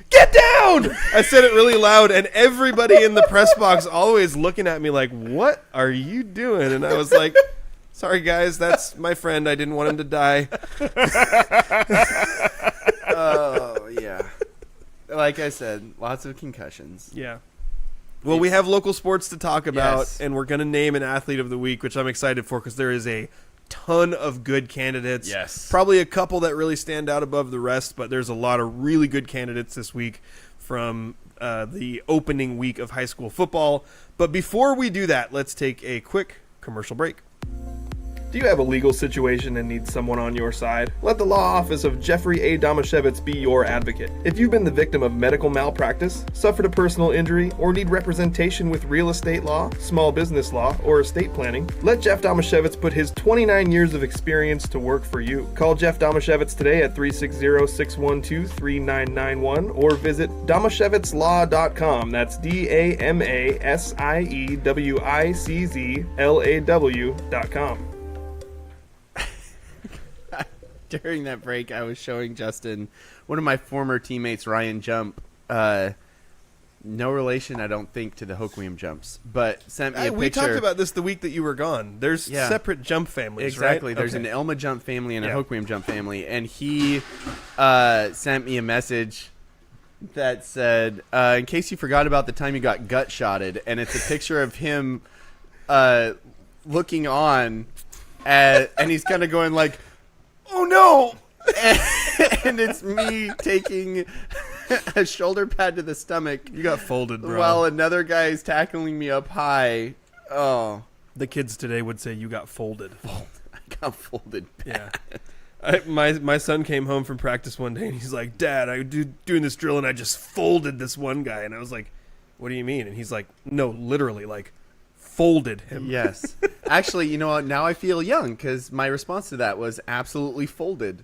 "Get down!" I said it really loud, and everybody in the press box always looking at me like, "What are you doing?" And I was like, "Sorry, guys, that's my friend. I didn't want him to die." Oh, yeah. Like I said, lots of concussions. Yeah. Well, we have local sports to talk about, Yes. and we're going to name an athlete of the week, which I'm excited for because there is a ton of good candidates. Yes. Probably a couple that really stand out above the rest, but there's a lot of really good candidates this week from the opening week of high school football. But before we do that, let's take a quick commercial break. Do you have a legal situation and need someone on your side? Let the law office of Jeffrey A. Domashevitz be your advocate. If you've been the victim of medical malpractice, suffered a personal injury, or need representation with real estate law, small business law, or estate planning, let Jeff Domashevitz put his 29 years of experience to work for you. Call Jeff Domashevitz today at 360-612-3991 or visit domashevitzlaw.com. That's DAMASIEWICZLAW.com. During that break, I was showing Justin one of my former teammates, Ryan Jump, No relation, I don't think, to the Hoquiam jumps, but sent me a We picture. talked about this the week that you were gone. There's separate jump families, Exactly. right? There's Okay. an Elma jump family and a Hoquiam jump family, and he sent me a message that said, in case you forgot about the time you got gut shotted, and it's a picture of him looking on, and he's kind of going like, oh no! And it's me taking a shoulder pad to the stomach. You got folded, bro. While another guy is tackling me up high. Oh, the kids today would say you got folded. I got folded. Yeah. My son came home from practice one day and he's like, Dad, I doing this drill and I just folded this one guy. And I was like, what do you mean? And he's like, no, literally, like, folded him. Yes. Actually, you know what? Now I feel young because my response to that was absolutely folded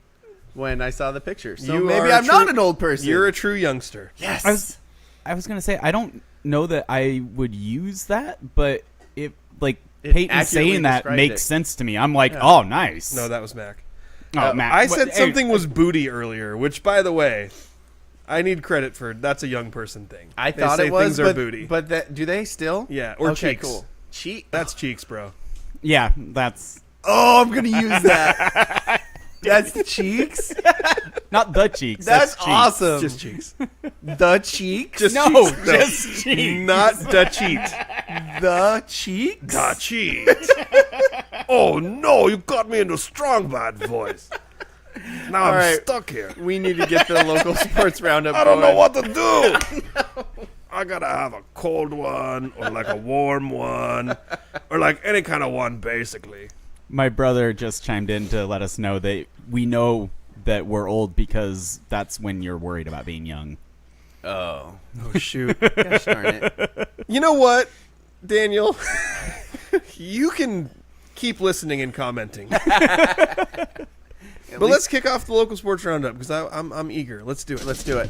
when I saw the picture. So You maybe are I'm true- not an old person. You're a true youngster. yes. I was gonna say I don't know that I would use that, but it It Peyton accurately saying that described makes it. sense to me. I'm like, oh, nice. No, that was Mac. Oh, Matt, I what- said hey, something was booty earlier, which, by the way, I need credit for. That's a young person thing. I They thought say it was, things are booty. but do they still? Yeah, or okay, cheeks. cool. Cheek. That's cheeks, bro. Yeah, that's Oh, I'm gonna use that. That's cheeks. not the cheeks. That's cheeks. awesome. Just cheeks. The cheeks. Just No, cheeks. just cheeks. Not the cheat. The cheeks. The cheat. Oh no, you got me into strong bad voice. Now I'm right. stuck here. We need to get the local sports roundup. I don't know going. what to do. I gotta have a cold one or like a warm one or like any kind of one, basically. My brother just chimed in to let us know that we know that we're old because that's when you're worried about being young. Oh, Oh shoot. gosh darn it. You know what, Daniel? You can keep listening and commenting. But let's kick off the local sports roundup because I'm eager. Let's do it. Let's do it.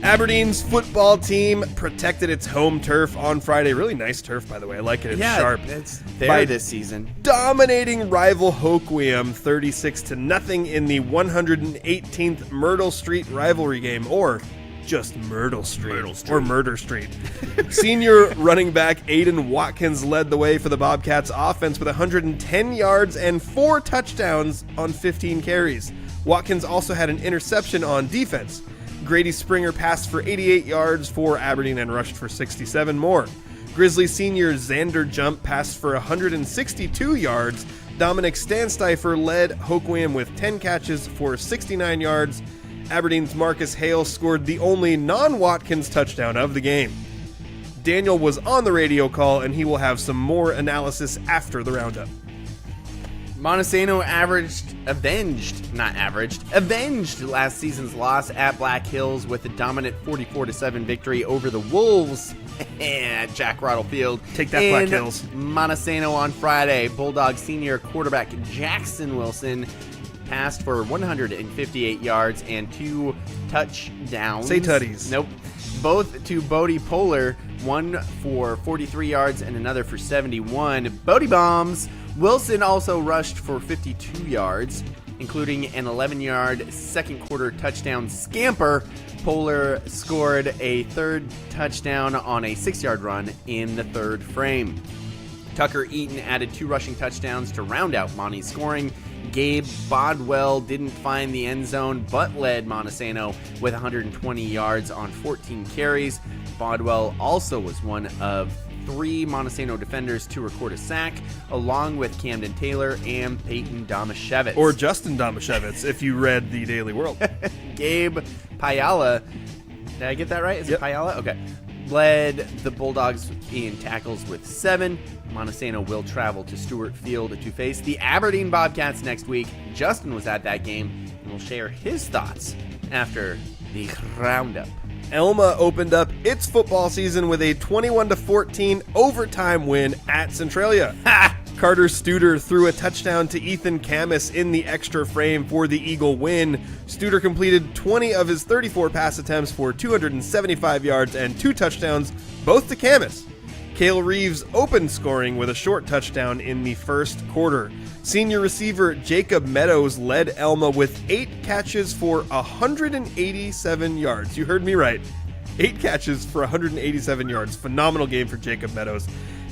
Aberdeen's football team protected its home turf on Friday. Really nice turf, by the way. I like it. It's sharp. It's there By- this season. Dominating rival Hoquiam 36-0 in the 118th Myrtle Street Rivalry Game, or just Myrtle Street, or Murder Street. Senior running back Aiden Watkins led the way for the Bobcats offense with 110 yards and 4 touchdowns on 15 carries. Watkins also had an interception on defense. Grady Springer passed for 88 yards for Aberdeen and rushed for 67 more. Grizzly senior Xander Jump passed for 162 yards. Dominic Stansteifer led Hoquiam with 10 catches for 69 yards. Aberdeen's Marcus Hale scored the only non-Watkins touchdown of the game. Daniel was on the radio call, and he will have some more analysis after the roundup. Montesano avenged last season's loss at Black Hills with a dominant 44-7 victory over the Wolves at Jack Rottle Field. Take that, Black In Hills. Montesano on Friday, Bulldog senior quarterback Jackson Wilson passed for 158 yards and 2 touchdowns. Say tutties. Nope. Both to Bodie Poehler, one for 43 yards and another for 71. Bodie bombs. Wilson also rushed for 52 yards, including an 11-yard second quarter touchdown scamper. Poehler scored a third touchdown on a 6-yard run in the third frame. Tucker Eaton added 2 rushing touchdowns to round out Monty's scoring. Gabe Bodwell didn't find the end zone but led Montesano with 120 yards on 14 carries. Bodwell also was one of 3 Montesano defenders to record a sack, along with Camden Taylor and Peyton Domashevitz. Or Justin Domashevitz, if you read the Daily World. Gabe Payala, did I get that right? Is Yep. it Payala? Okay. Led the Bulldogs in tackles with 7. Montesano will travel to Stewart Field to face the Aberdeen Bobcats next week. Justin was at that game and will share his thoughts after the roundup. Elma opened up its football season with a 21-14 overtime win at Centralia. Carter Studer threw a touchdown to Ethan Camus in the extra frame for the Eagle win. Studer completed 20 of his 34 pass attempts for 275 yards and 2 touchdowns, both to Camus. Cale Reeves opened scoring with a short touchdown in the first quarter. Senior receiver Jacob Meadows led Elma with 8 catches for 187 yards. You heard me right. 8 catches for 187 yards. Phenomenal game for Jacob Meadows.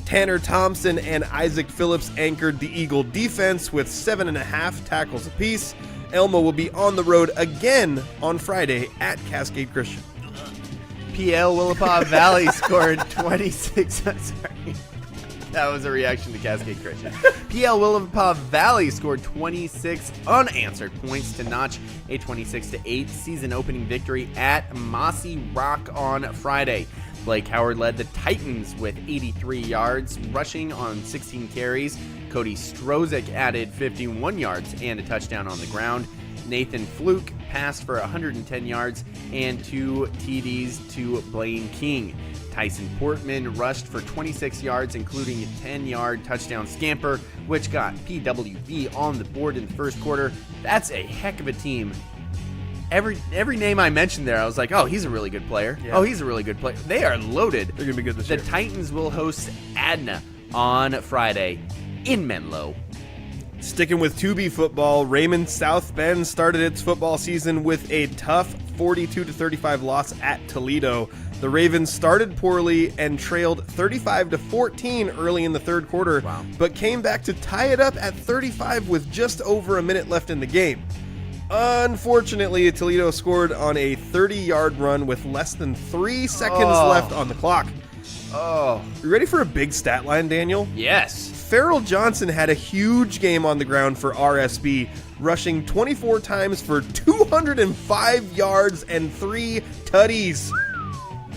Tanner Thompson and Isaac Phillips anchored the Eagle defense with 7.5 tackles apiece. Elmo will be on the road again on Friday at Cascade Christian. PL Willapa Valley scored 26. Sorry. That was a reaction to Cascade Christian. PL Willapa Valley scored 26 unanswered points to notch a 26-8 season opening victory at Mossy Rock on Friday. Blake Howard led the Titans with 83 yards, rushing on 16 carries. Cody Strozik added 51 yards and a touchdown on the ground. Nathan Fluke passed for 110 yards and 2 TDs to Blaine King. Tyson Portman rushed for 26 yards, including a 10-yard touchdown scamper, which got PWV on the board in the first quarter. That's a heck of a team. Every name I mentioned there, I was like, oh, he's a really good player. Yeah. Oh, he's a really good player. They are loaded. They're going to be good this The year. Titans will host Adna on Friday in Menlo. Sticking with 2B football, Raymond South Bend started its football season with a tough 42-35 loss at Toledo. The Ravens started poorly and trailed 35-14 early in the third quarter, but came back to tie it up at 35 with just over a minute left in the game. Unfortunately, Toledo scored on a 30-yard run with less than 3 seconds left on the clock. Oh, You ready for a big stat line, Daniel? yes. Farrell Johnson had a huge game on the ground for RSB, rushing 24 times for 205 yards and 3 tutties.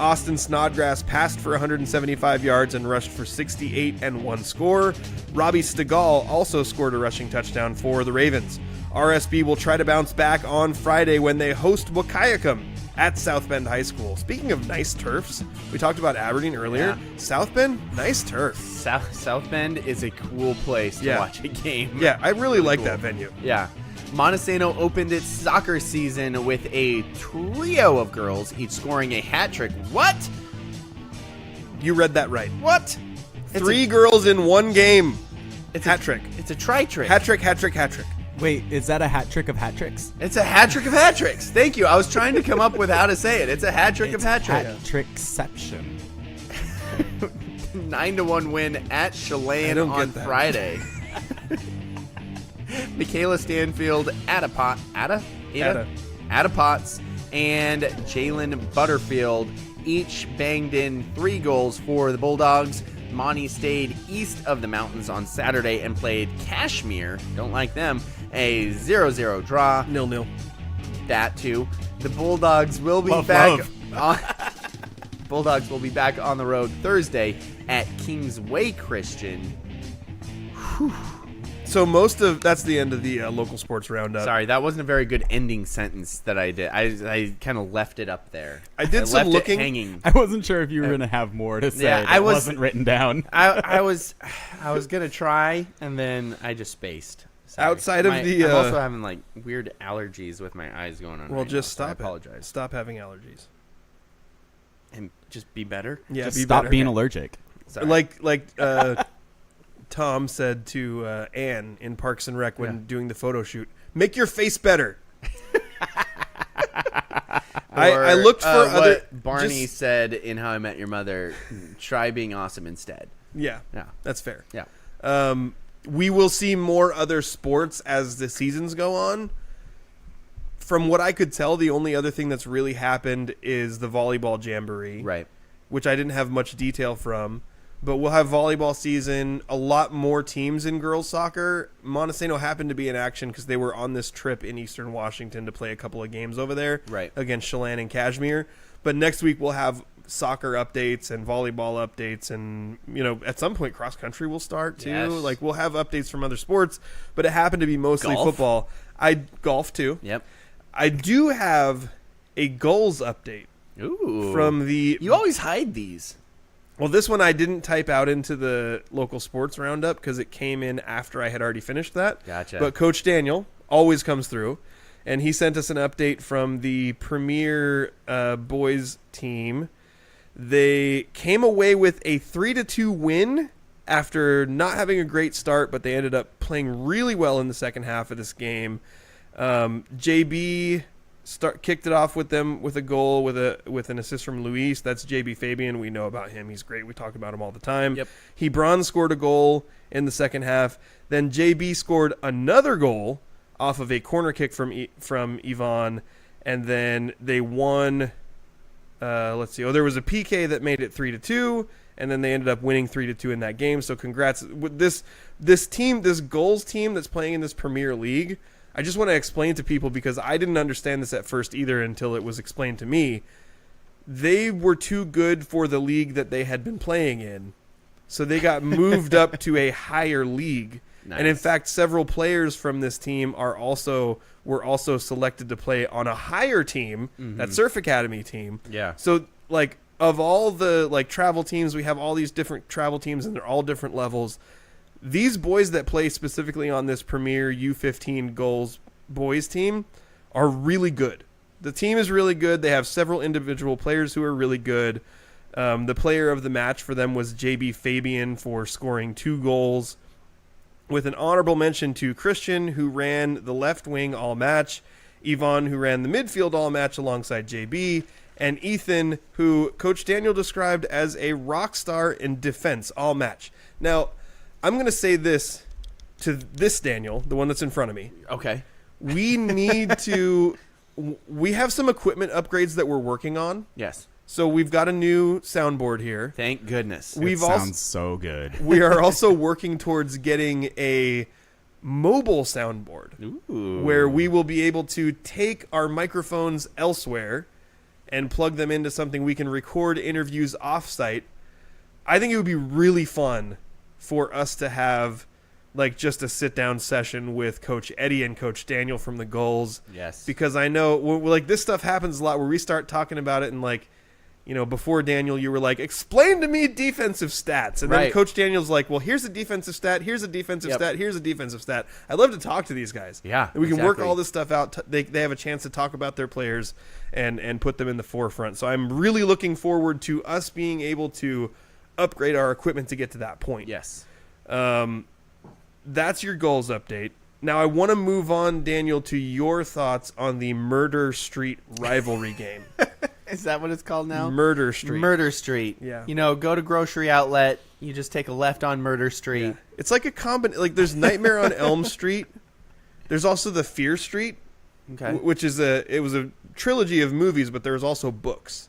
Austin Snodgrass passed for 175 yards and rushed for 68 and 1 score. Robbie Stegall also scored a rushing touchdown for the Ravens. RSB will try to bounce back on Friday when they host Wahkiakum at South Bend High School. Speaking of nice turfs, we talked about Aberdeen earlier. Yeah. South Bend, nice turf. South Bend is a cool place to watch a game. Yeah, I really like cool. that venue. Yeah. Montesano opened its soccer season with a trio of girls, each scoring a hat trick. What? You read that right. What? 3 girls in 1 game. It's Hat trick. It's a tri-trick. Hat trick, hat trick, hat trick. Wait, is that a hat trick of hat tricks? It's a hat trick of hat tricks. Thank you. I was trying to come up with how to say it. It's a hat trick of hat trick. Hat trickception. 9-1 win at I Chelan don't on get that. Friday. Michaela Stanfield, Ada Potts, and Jalen Butterfield each banged in 3 goals for the Bulldogs. Monty stayed east of the mountains on Saturday and played Kashmir. Don't like them. A 0-0 draw. 0-0. That too. The Bulldogs will be Love, back. love. Bulldogs will be back on the road Thursday at Kingsway Christian. So that's the end of the local sports roundup. Sorry, that wasn't a very good ending sentence that I did. I kind of left it up there. I did some left looking. it hanging. I wasn't sure if you were going to have more to say. Yeah, that I was- wasn't written down. I was gonna try, and then I just spaced. Sorry. Outside of the, I'm also having like weird allergies with my eyes going on. Well, right just now, so stop I apologize. Stop having allergies. And just be better. Yeah, Just be stop better. being allergic. Sorry. Like Tom said to Anne in Parks and Rec when doing the photo shoot, make your face better. I looked for other. what Barney just- said in How I Met Your Mother. Try being awesome instead. Yeah, Yeah. that's fair. Yeah. We will see more other sports as the seasons go on. From what I could tell, the only other thing that's really happened is the volleyball jamboree, Right. which I didn't have much detail from. But we'll have volleyball season, a lot more teams in girls soccer. Montesano happened to be in action because they were on this trip in Eastern Washington to play a couple of games over there Right. against Chelan and Kashmir. But next week we'll have soccer updates and volleyball updates, and at some point cross country will start too. Yes. Like we'll have updates from other sports, but it happened to be mostly Golf. football. I golf too. Yep. I do have a goals update Ooh. from the. You always hide these. Well, this one I didn't type out into the local sports roundup because it came in after I had already finished that. Gotcha. But Coach Daniel always comes through, and he sent us an update from the Premier boys team. They came away with a 3-2 win after not having a great start, but they ended up playing really well in the second half of this game. JB kicked it off with them with a goal with an assist from Luis. That's JB Fabian. We know about him. He's great. We talk about him all the time. Yep. Hebron scored a goal in the second half. Then JB scored another goal off of a corner kick from Yvonne, and then they won. Let's see. Oh, there was a PK that made it 3-2, and then they ended up winning 3-2 in that game. So congrats with this team, this goals team that's playing in this Premier League. I just want to explain to people, because I didn't understand this at first either until it was explained to me. They were too good for the league that they had been playing in, so they got moved up to a higher league. Nice. And in fact, several players from this team were also selected to play on a higher team, that Surf Academy team. Yeah. So like, of all the like travel teams, we have all these different travel teams, and they're all different levels. These boys that play specifically on this Premier U15 goals boys team are really good. The team is really good. They have several individual players who are really good. The player of the match for them was JB Fabian for scoring 2 goals, with an honorable mention to Christian, who ran the left wing all match, Yvonne, who ran the midfield all match alongside JB, and Ethan, who Coach Daniel described as a rock star in defense all match. Now, I'm going to say this to this Daniel, the one that's in front of me. Okay. We need to... We have some equipment upgrades that we're working on. Yes. So we've got a new soundboard here. Thank goodness. We've Sounds so good. We are also working towards getting a mobile soundboard. Ooh. Where we will be able to take our microphones elsewhere and plug them into something we can record interviews off-site. I think it would be really fun for us to have like just a sit-down session with Coach Eddie and Coach Daniel from the Gulls. Yes. Because I know like this stuff happens a lot where we start talking about it, and like, you know, before Daniel, you were like, explain to me defensive stats. And then Right. Coach Daniel's like, well, here's a defensive stat, here's a defensive Yep. stat, here's a defensive stat. I love to talk to these guys. Yeah, And we can work exactly. all this stuff out. They have a chance to talk about their players and put them in the forefront. So I'm really looking forward to us being able to upgrade our equipment to get to that point. Yes. That's your goals update. Now I want to move on, Daniel, to your thoughts on the Myrtle Street Rivalry Game. Is that what it's called now? Myrtle Street. Murder Street. Yeah. You know, go to grocery outlet. You just take a left on Murder Street. Yeah. It's like a like there's Nightmare on Elm Street. There's also the Fear Street, Okay. which is it was a trilogy of movies, but there's also books.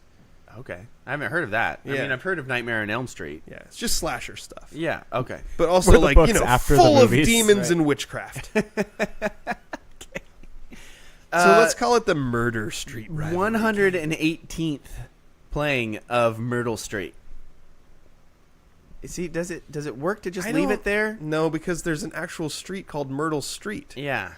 Okay. I haven't heard of that. I Yeah. mean, I've heard of Nightmare on Elm Street. Yeah, it's just slasher stuff. Yeah. Okay. But also Were the like, books you know, after the full of movies? demons and witchcraft. So let's call it the Murder Street Rivalry. 118th playing of Myrtle Street. See, does it work to just I leave don't- it there? No, because there's an actual street called Myrtle Street. Yeah.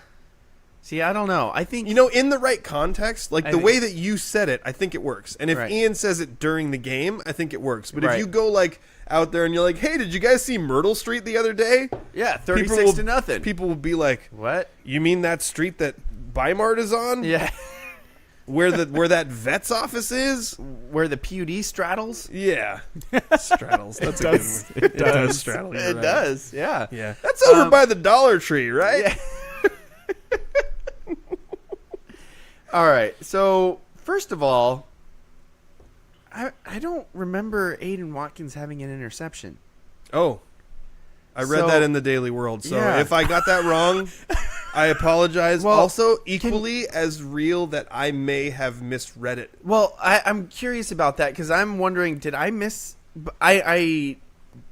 See, I don't know. I think You know, in the right context, like I the think- way that you said it, I think it works. And if Right. Ian says it during the game, I think it works. But if Right. you go like out there and you're like, "Hey, did you guys see Myrtle Street the other day?" yeah, People 36 to nothing. People will be like, What? "You mean that street that Bimart is on? Yeah. Where that vet's office is?" Where the PUD straddles? Yeah, straddles. That's a does. good one. It does straddle. you're It right. does. Yeah. Yeah, that's over by the Dollar Tree, right? Yeah. All right. So, first of all, I don't remember Aiden Watkins having an interception. Oh, I read So- that in the Daily World. So Yeah. if I got that wrong, I apologize. Well, also, equally as real that I may have misread it. Well, I'm curious about that because I'm wondering, did I miss? I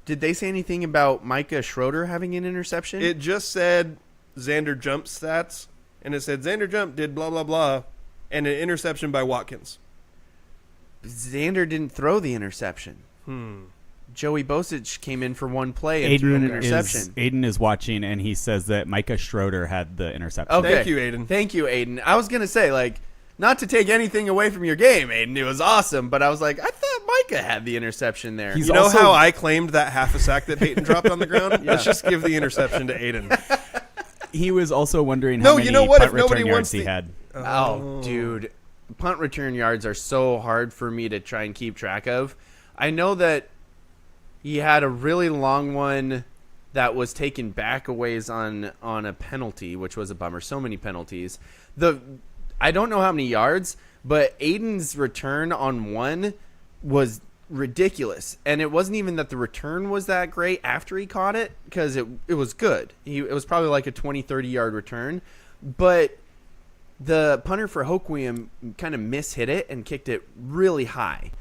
did they say anything about Micah Schroeder having an interception? It just said Xander Jump stats, and it said Xander Jump did blah, blah, blah, and an interception by Watkins. Xander didn't throw the interception. Joey Bosich came in for one play and threw an Aiden interception. is watching, and he says that Micah Schroeder had the interception. Okay. Thank you, Aiden. Thank you, Aiden. I was going to say, like, not to take anything away from your game, Aiden. It was awesome. But I was like, I thought Micah had the interception there. He's You know also- how I claimed that half a sack that Peyton dropped on the ground? Let's just give the interception to Aiden. He was also wondering No, how many you know what? punt If nobody return wants yards he the- had. Oh, dude. Punt return yards are so hard for me to try and keep track of. I know that he had a really long one that was taken back a ways on a penalty, which was a bummer. So many penalties. I don't know how many yards, but Aiden's return on one was ridiculous. And it wasn't even that the return was that great after he caught it, because it was good. It was probably like a 20, 30-yard return. But the punter for Hoquiam kind of mishit it and kicked it really high.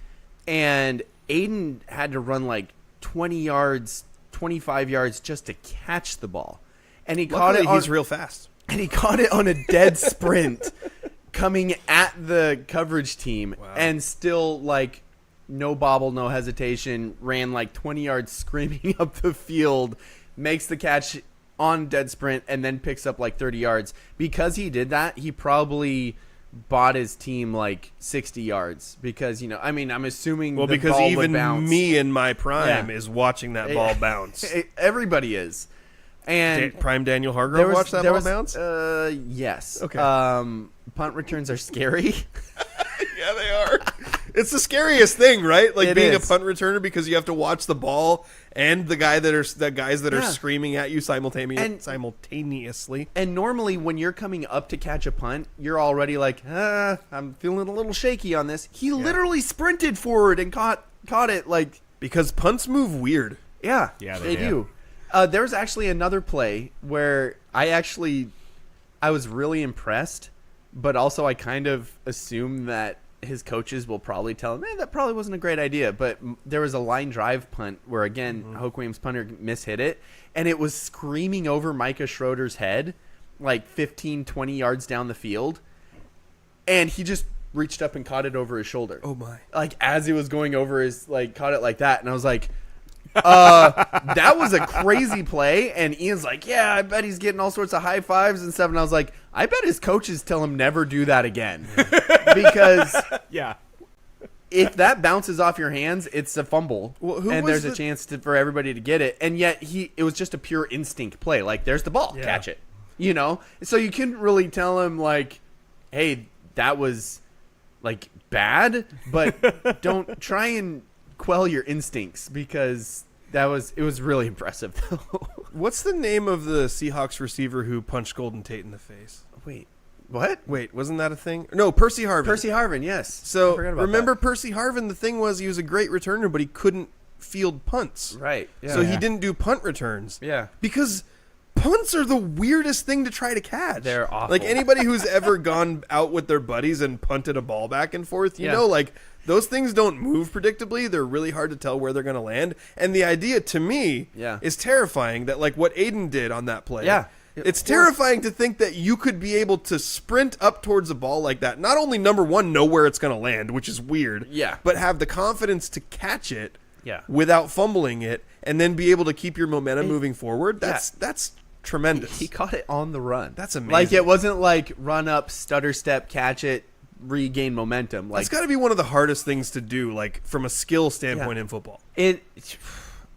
And Aiden had to run like 20 yards, 25 yards just to catch the ball. And he caught it. He's real fast. And he caught it on a dead sprint coming at the coverage team. Wow. And still, like, no bobble, no hesitation, ran like 20 yards screaming up the field, makes the catch on dead sprint, and then picks up like 30 yards. Because he did that, he probably bought his team like 60 yards. Because, you know, I mean, I'm assuming Well, the because ball would even bounce. me in my prime Yeah. is watching that ball bounce. Everybody is. And Prime Daniel Hargrove watched that ball bounce? Yes. Okay. Punt returns are scary. Yeah, they are. It's the scariest thing, right? Like It being is. a punt returner, because you have to watch the ball and the guys that are Yeah. screaming at you And- simultaneously. And normally when you're coming up to catch a punt, you're already like, I'm feeling a little shaky on this. He literally sprinted forward and caught it. Like, Because punts move weird. yeah, Yeah, they they do. There was actually another play where I was really impressed, but also I kind of assume that his coaches will probably tell him, that probably wasn't a great idea. But there was a line drive punt where, again, Hoquiam's punter mishit it, and it was screaming over Micah Schroeder's head, like 15, 20 yards down the field, and he just reached up and caught it over his shoulder. Oh, my. Like, as he was going over his, like, caught it like that, and I was like, that was a crazy play. And Ian's like, yeah, I bet he's getting all sorts of high fives and stuff. And I was like, I bet his coaches tell him never do that again. Because Yeah. if that bounces off your hands, it's a fumble. Well, who and was there's a chance for everybody to get it. And yet it was just a pure instinct play. Like, there's the ball, catch it. You know? So you couldn't really tell him, like, hey, that was, like, bad, but don't try and quell your instincts, because it was really impressive though. What's the name of the Seahawks receiver who punched Golden Tate in the face? Wait, what? Wait, wasn't that a thing? No, Percy Harvin. Percy Harvin, yes. I So forgot about remember that. Percy Harvin, the thing was he was a great returner, but he couldn't field punts. Right. Yeah. So he didn't do punt returns. Yeah. Because punts are the weirdest thing to try to catch. They're awful. Like, anybody who's ever gone out with their buddies and punted a ball back and forth, you Yeah. know, like, those things don't move predictably. They're really hard to tell where they're going to land. And the idea, to me, is terrifying, that, like, what Aiden did on that play. Yeah. It's terrifying to think that you could be able to sprint up towards a ball like that. Not only, number one, know where it's going to land, which is weird. Yeah. But have the confidence to catch it Yeah. without fumbling it, and then be able to keep your momentum moving forward. That's tremendous. He caught it on the run. That's amazing. Like, it wasn't like run up, stutter step, catch it, regain momentum. Like, That's got to be one of the hardest things to do, like, from a skill standpoint in football.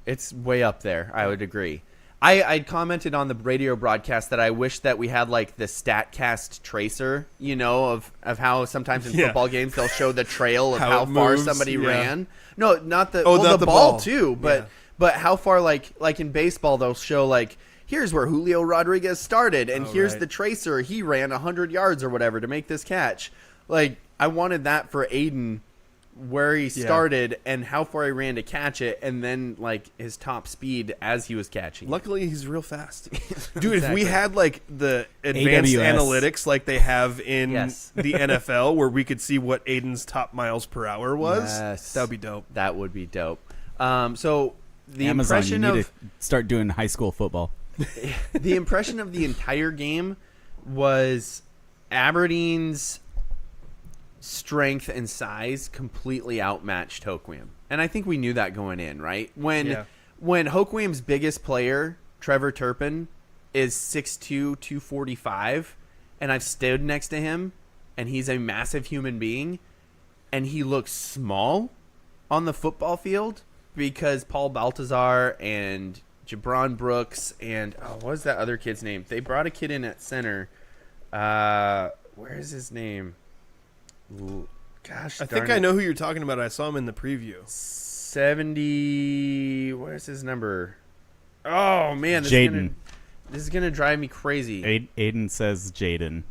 It's way up there. I would agree. I commented on the radio broadcast that I wish that we had, like, the StatCast tracer, you know, of how sometimes in football games they'll show the trail of How how it far moves, somebody yeah. ran. No, not the not the the ball ball. too, but how far, like in baseball they'll show, like, here's where Julio Rodriguez started, and here's right. the tracer. He ran 100 yards or whatever to make this catch. Like, I wanted that for Aiden, where he started and how far he ran to catch it, and then, like, his top speed as he was catching it. Luckily, he's real fast. Dude, if Exactly. we had, like, the advanced AWS. analytics like they have in Yes. the NFL, where we could see what Aiden's top miles per hour was, Yes. that would be dope. That would be dope. So the Amazon, impression you need of to start doing high school football. the impression of the entire game was Aberdeen's strength and size completely outmatched Hoquiam. And I think we knew that going in, right? When Hoquiam's biggest player, Trevor Turpin, is 6'2", 245, and I've stood next to him, and he's a massive human being, and he looks small on the football field because Paul Baltazar and Jabron Brooks and what was that other kid's name? They brought a kid in at center. Where is his name? Gosh, I think I know who you're talking about. I saw him in the preview. 70. Where's his number? Oh man, Jaden. This is gonna drive me crazy. Aiden says Jaden.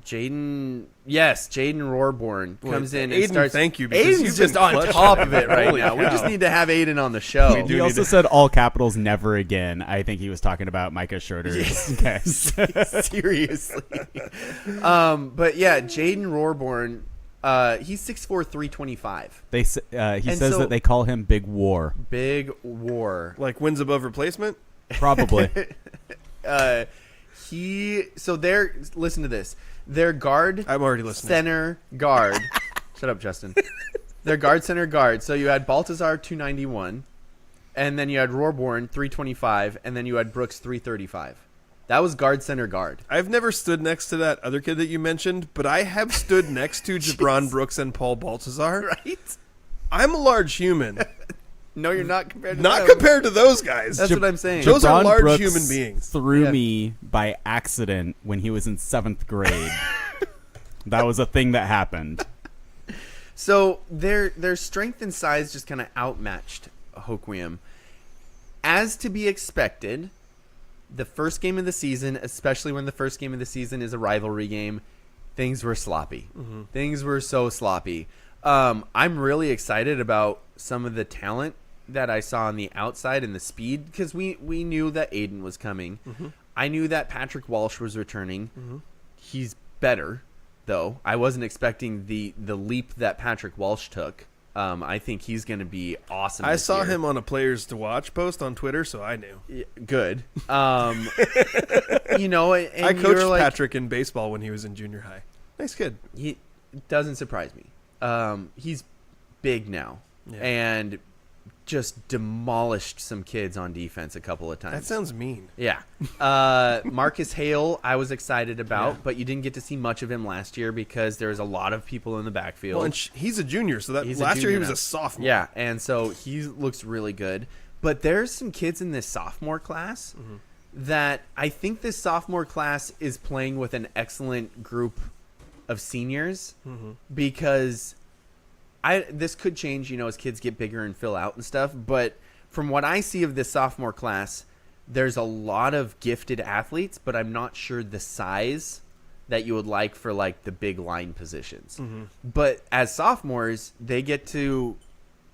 Jaden Roarborn comes in and Aiden, starts. thank you, because Aiden's you've just been on clutch top today. of it right Holy now. We cow. just need to have Aiden on the show. He also said all capitals never again. I think he was talking about Micah Schroeder's case. Seriously. But yeah, Jaden Roarborn, he's 6'4", 325. He says so- that they call him Big War. Big War. Like wins above replacement? Probably. Listen to this. Their guard, I'm already listening. center guard. Shut up, Justin. Their guard, center guard. So you had Baltazar 291, and then you had Roarborn 325, and then you had Brooks 335. That was guard, center guard. I've never stood next to that other kid that you mentioned, but I have stood next to Jabron Brooks and Paul Baltazar. Right? I'm a large human. No, you're not compared to Not them. compared to those guys. That's what I'm saying. Those are Jabron large Brooks human beings. Threw Yeah. me by accident when he was in 7th grade. That was a thing that happened. So their strength and size just kind of outmatched Hoquiam. As to be expected, the first game of the season, especially when the first game of the season is a rivalry game, things were sloppy. Things were so sloppy. I'm really excited about some of the talent that I saw on the outside and the speed, because we knew that Aiden was coming. I knew that Patrick Walsh was returning. He's better, though. I wasn't expecting the leap that Patrick Walsh took. I think he's going to be awesome. I this saw year. him on a Players to Watch post on Twitter, so I knew. Good. You know, and I coached you're like, Patrick in baseball when he was in junior high. Nice kid. He doesn't surprise me. He's big now, Yeah. and just demolished some kids on defense a couple of times. That sounds mean. Yeah. Marcus Hale, I was excited about, but you didn't get to see much of him last year because there was a lot of people in the backfield. Well, and he's a junior, so that He's a last year he junior was now. a sophomore. Yeah, and so he looks really good. But there's some kids in this sophomore class that I think this sophomore class is playing with an excellent group of seniors because this could change, you know, as kids get bigger and fill out and stuff. But from what I see of this sophomore class, there's a lot of gifted athletes, but I'm not sure the size that you would like for like the big line positions. But as sophomores, they get to,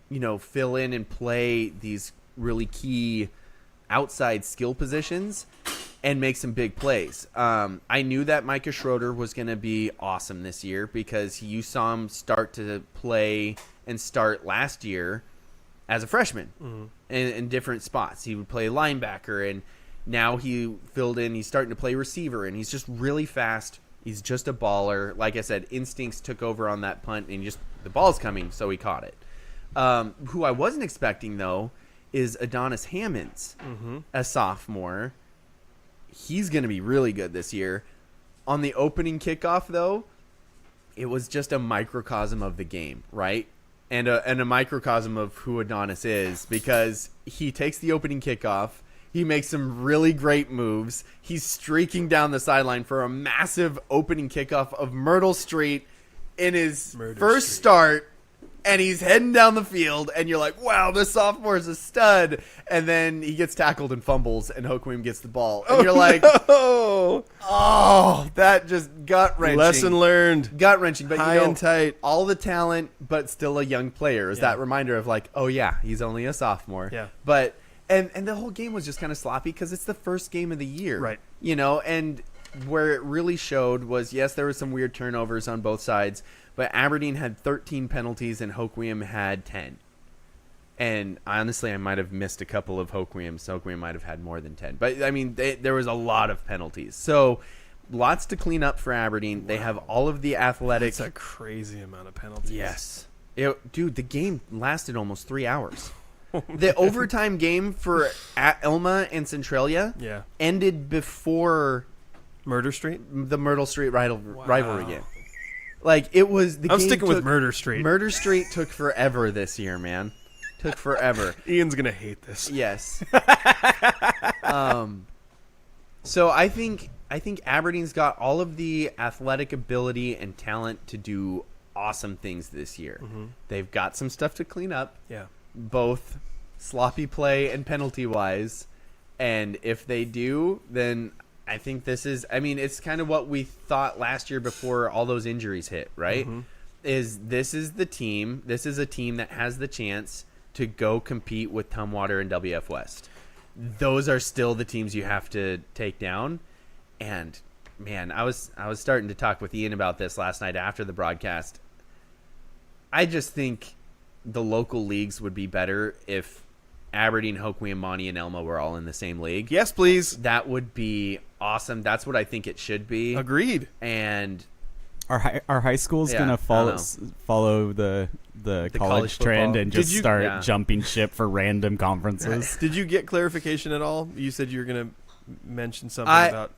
you know, fill in and play these really key outside skill positions and make some big plays. I knew that Micah Schroeder was going to be awesome this year because you saw him start to play and start last year as a freshman in different spots. He would play linebacker, and now he filled in. He's starting to play receiver, and he's just really fast. He's just a baller. Like I said, instincts took over on that punt, and the ball's coming, so he caught it. Who I wasn't expecting, though, is Adonis Hammonds, a sophomore. He's going to be really good this year. On the opening kickoff, though, it was just a microcosm of the game, right? And a microcosm of who Adonis is, because he takes the opening kickoff. He makes some really great moves. He's streaking down the sideline for a massive opening kickoff of Myrtle Street in his first start. And he's heading down the field, and you're like, wow, this sophomore is a stud. And then he gets tackled and fumbles, and Hoquiam gets the ball. And you're like, oh, that just gut-wrenching. Lesson learned. Gut-wrenching. But High you know, and tight. all the talent, but still a young player. Is that reminder of like, oh, yeah, he's only a sophomore. Yeah. But, and the whole game was just kind of sloppy because it's the first game of the year. Right. You know, and where it really showed was, yes, there were some weird turnovers on both sides, but Aberdeen had 13 penalties and Hoquiam had 10. And honestly, I might have missed a couple of Hoquiams. Hoquiam might have had more than 10. But, I mean, there was a lot of penalties. So, lots to clean up for Aberdeen. Wow. They have all of the athletic... That's a crazy amount of penalties. Yes. Dude, the game lasted almost 3 hours. The overtime game for Elma and Centralia ended before... Murder Street? The Myrtle Street rivalry game. Like, it was... I'm sticking with Murder Street. Murder Street took forever this year, man. Took forever. Ian's going to hate this. Yes. So I think Aberdeen's got all of the athletic ability and talent to do awesome things this year. They've got some stuff to clean up. Yeah. Both sloppy play and penalty-wise. And if they do, then I think this is. I mean, it's kind of what we thought last year before all those injuries hit. Right? This is the team? This is a team that has the chance to go compete with Tumwater and WF West. Those are still the teams you have to take down. And man, I was starting to talk with Ian about this last night after the broadcast. I just think the local leagues would be better if Aberdeen-Hoquiam, Monte, and Elma were all in the same league. Yes, please. That would be awesome. That's what I think it should be. Agreed. And Our high school's gonna follow the college trend football. and just start jumping ship for random conferences. Did you get clarification at all? You said you were gonna mention something about.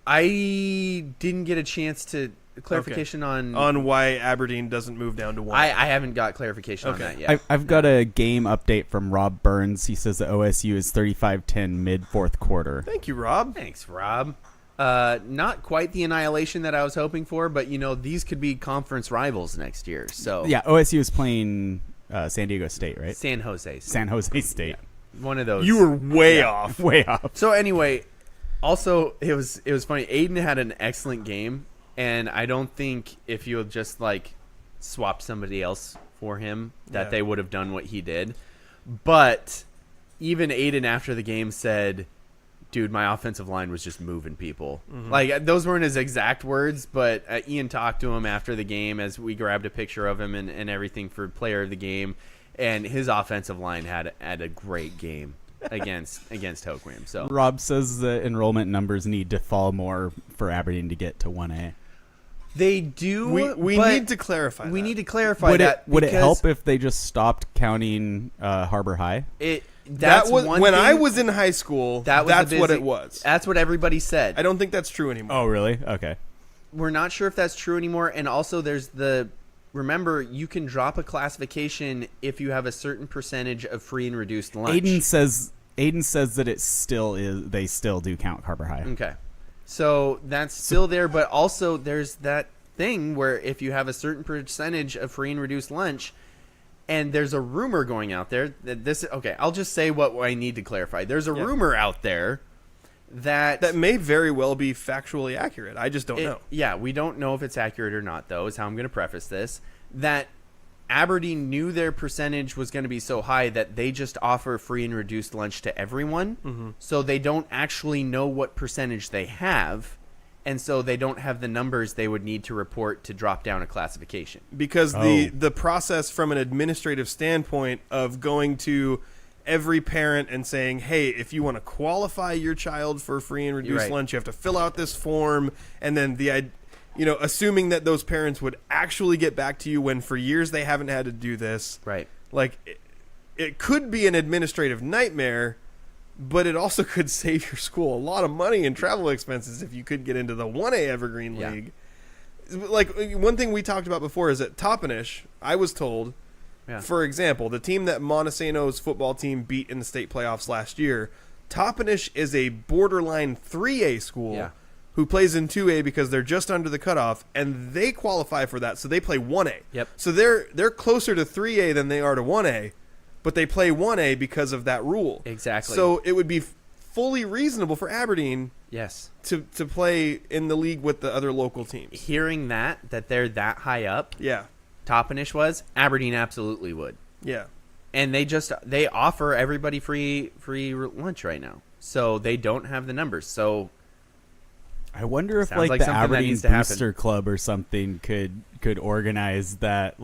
I didn't get a chance to clarification on why Aberdeen doesn't move down to 1A. I haven't got clarification on that yet. I've got a game update from Rob Burns. He says that OSU is 35-10 mid fourth quarter. Thank you, Rob. Thanks, Rob. Not quite the annihilation that I was hoping for, but these could be conference rivals next year. So yeah, OSU is playing San Diego State, right? San Jose State. Yeah. One of those. You were way off. Way off. So anyway, also it was funny. Aiden had an excellent game, and I don't think if you had just swapped somebody else for him that they would have done what he did. But even Aiden after the game said, dude, my offensive line was just moving people. Those weren't his exact words, but Ian talked to him after the game as we grabbed a picture of him and everything for player of the game, and his offensive line had a great game against Hoquiam. So Rob says the enrollment numbers need to fall more for Aberdeen to get to 1A. They do. We need to clarify. We need to clarify Would it help if they just stopped counting Harbor High? That's when I was in high school. That's what it was. That's what everybody said. I don't think that's true anymore. Oh, really? Okay. We're not sure if that's true anymore. And also, there's remember, you can drop a classification if you have a certain percentage of free and reduced lunch. Aiden says that it still is. They still do count Harbor High. Okay, so that's still there, but also there's that thing where if you have a certain percentage of free and reduced lunch. And there's a rumor going out there that this. Okay, I'll just say what I need to clarify. There's a rumor out there that may very well be factually accurate. I just don't know. Yeah, we don't know if it's accurate or not, though, is how I'm going to preface this. That Aberdeen knew their percentage was going to be so high that they just offer free and reduced lunch to everyone. So they don't actually know what percentage they have. And so they don't have the numbers they would need to report to drop down a classification. Because the process from an administrative standpoint of going to every parent and saying, hey, if you want to qualify your child for free and reduced lunch, you have to fill out this form. And then assuming that those parents would actually get back to you when for years they haven't had to do this. Right. It could be an administrative nightmare. But it also could save your school a lot of money in travel expenses if you could get into the 1A Evergreen League. One thing we talked about before is at Toppenish, I was told, for example, the team that Montesano's football team beat in the state playoffs last year, Toppenish is a borderline 3A school who plays in 2A because they're just under the cutoff, and they qualify for that, so they play 1A. Yep. So they're closer to 3A than they are to 1A. But they play 1A because of that rule. Exactly. So it would be fully reasonable for Aberdeen to play in the league with the other local teams. Hearing that they're that high up, Toppenish was, Aberdeen absolutely would. Yeah. And they offer everybody free lunch right now. So they don't have the numbers. So I wonder if like the Aberdeen Booster Club or something could organize that,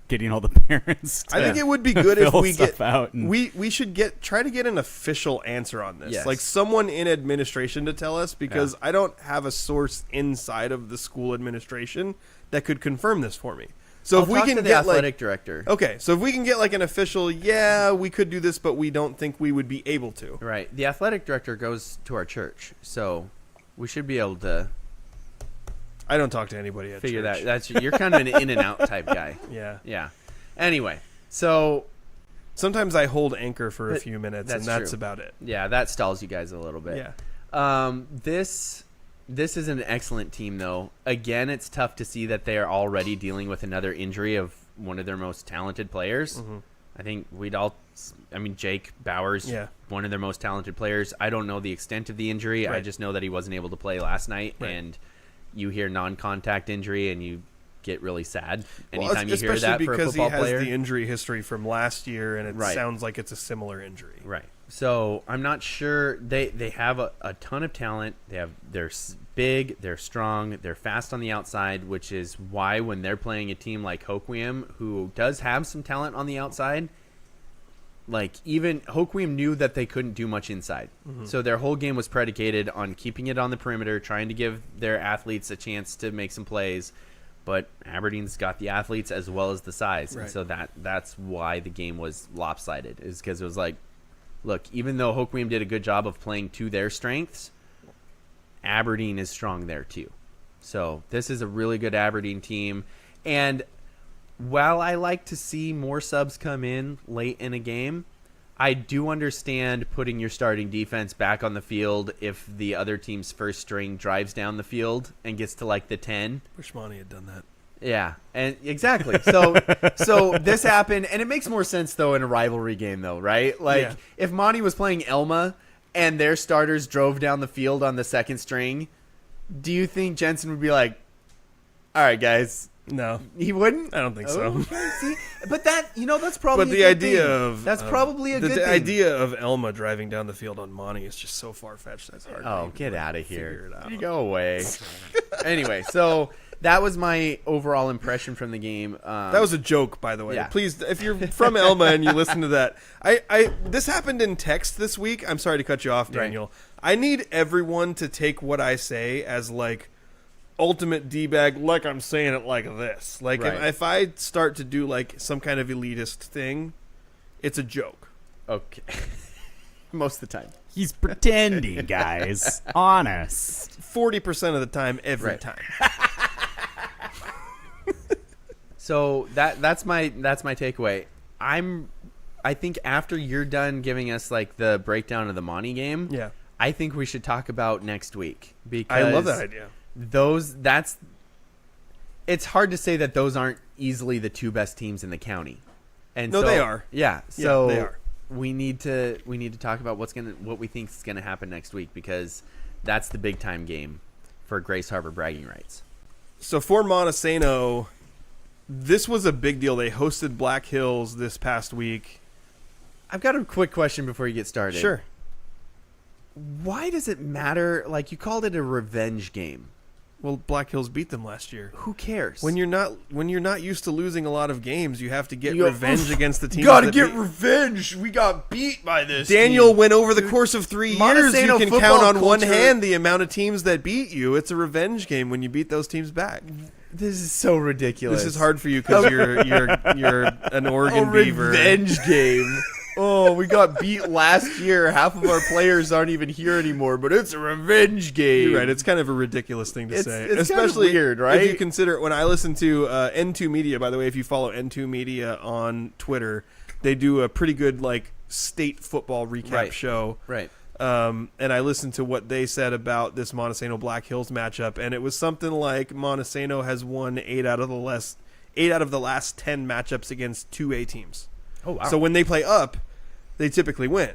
getting all the parents to I think it would be good if we get out we should try to get an official answer on this. Yes. Someone in administration to tell us, because I don't have a source inside of the school administration that could confirm this for me. So if we can get the get athletic director. Okay, so if we can get an official, we could do this, but we don't think we would be able to. Right. The athletic director goes to our church. So we should be able to I don't talk to anybody at figure church. you're kind of an in and out type guy. Yeah. Anyway, so sometimes I hold anchor for a few minutes, and that's true. about it. Yeah, that stalls you guys a little bit. Yeah. This is an excellent team, though. Again, it's tough to see that they are already dealing with another injury of one of their most talented players. I think Jake Bowers, one of their most talented players. I don't know the extent of the injury. Right. I just know that he wasn't able to play last night. Right. And you hear non-contact injury and you get really sad Well, anytime you hear that for a especially because football he has player. the injury history from last year, and it Right. sounds like it's a similar injury. Right. So I'm not sure. They have a ton of talent. They're big, they're strong, they're fast on the outside, which is why when they're playing a team like Hoquiam, who does have some talent on the outside, like even Hoquiam knew that they couldn't do much inside. Mm-hmm. So their whole game was predicated on keeping it on the perimeter, trying to give their athletes a chance to make some plays. But Aberdeen's got the athletes as well as the size. Right. And so that's why the game was lopsided, is because it was like, look, even though Hoquiam did a good job of playing to their strengths, Aberdeen is strong there too. So this is a really good Aberdeen team. And while I like to see more subs come in late in a game, I do understand putting your starting defense back on the field if the other team's first string drives down the field and gets to like the 10. Wish Monty had done that. Yeah, and exactly. So this happened, and it makes more sense though in a rivalry game though, right? Like if Monty was playing Elma and their starters drove down the field on the second string, do you think Jensen would be like, "All right, guys"? No, He wouldn't. I don't think so. See, but that's probably. But a the good idea thing. of that's probably a good the thing. idea of Elma driving down the field on Monty is just so far fetched. That's hard. Oh, to get even out of figure here! it out. You go away. Anyway, so that was my overall impression from the game. That was a joke, by the way. Yeah. Please, if you're from Elma and you listen to that, this happened in text this week. I'm sorry to cut you off, Daniel. I need everyone to take what I say as like ultimate D-bag, like I'm saying it like this. Like if I start to do like some kind of elitist thing, it's a joke. Okay. Most of the time. He's pretending, guys. Honest. 40% of the time, every time. So that's my takeaway. I think after you're done giving us like the breakdown of the Monty game, I think we should talk about next week, because I love that idea. It's hard to say that those aren't easily the two best teams in the county. And No, so, they are. Yeah. So they are. we need to talk about what we think is gonna happen next week, because that's the big time game for Grace Harbor bragging rights. So for Montesano, this was a big deal. They hosted Black Hills this past week. I've got a quick question before you get started. Sure. Why does it matter? Like, you called it a revenge game. Well, Black Hills beat them last year. Who cares? When you're not used to losing a lot of games, you have to get revenge against the team. revenge. We got beat by this. Daniel went over the course of 3 years. Montesano You can football count on one culture- hand the amount of teams that beat you. It's a revenge game when you beat those teams back. This is so ridiculous. This is hard for you because you're an Oregon Beaver. Revenge game. Oh, we got beat last year. Half of our players aren't even here anymore, but it's a revenge game. You're right. It's kind of a ridiculous thing to say. It's Especially kind of weird, right? If you consider, when I listen to N2 Media, by the way, if you follow N2 Media on Twitter, they do a pretty good like state football recap show. Right. And I listened to what they said about this Montesano Black Hills matchup, and it was something like Montesano has won 8 out of the last 10 matchups against 2A teams. Oh, wow. So when they play up, they typically win.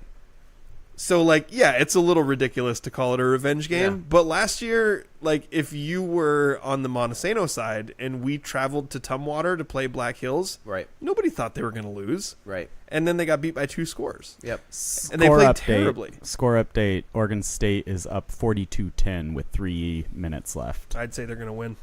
So, like, yeah, it's a little ridiculous to call it a revenge game. Yeah. But last year, like, if you were on the Montesano side and we traveled to Tumwater to play Black Hills, nobody thought they were going to lose. Right. And then they got beat by 2 scores. Yep. And they played terribly. Score update. Oregon State is up 42-10 with 3 minutes left. I'd say they're going to win.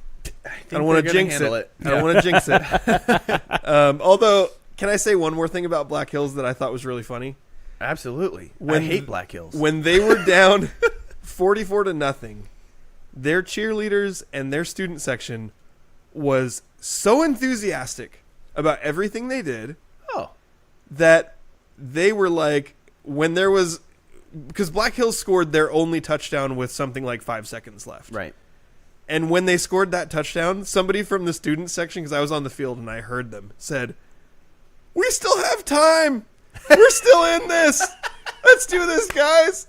I don't don't want to they're gonna jinx handle it. I don't want to jinx it. Although, can I say one more thing about Black Hills that I thought was really funny? Absolutely. I hate Black Hills. When they were down 44-0, their cheerleaders and their student section was so enthusiastic about everything they did that they were like, when there was, because Black Hills scored their only touchdown with something like 5 seconds left. Right. And when they scored that touchdown, somebody from the student section, because I was on the field and I heard them, said, "We still have time. We're still in this. Let's do this, guys."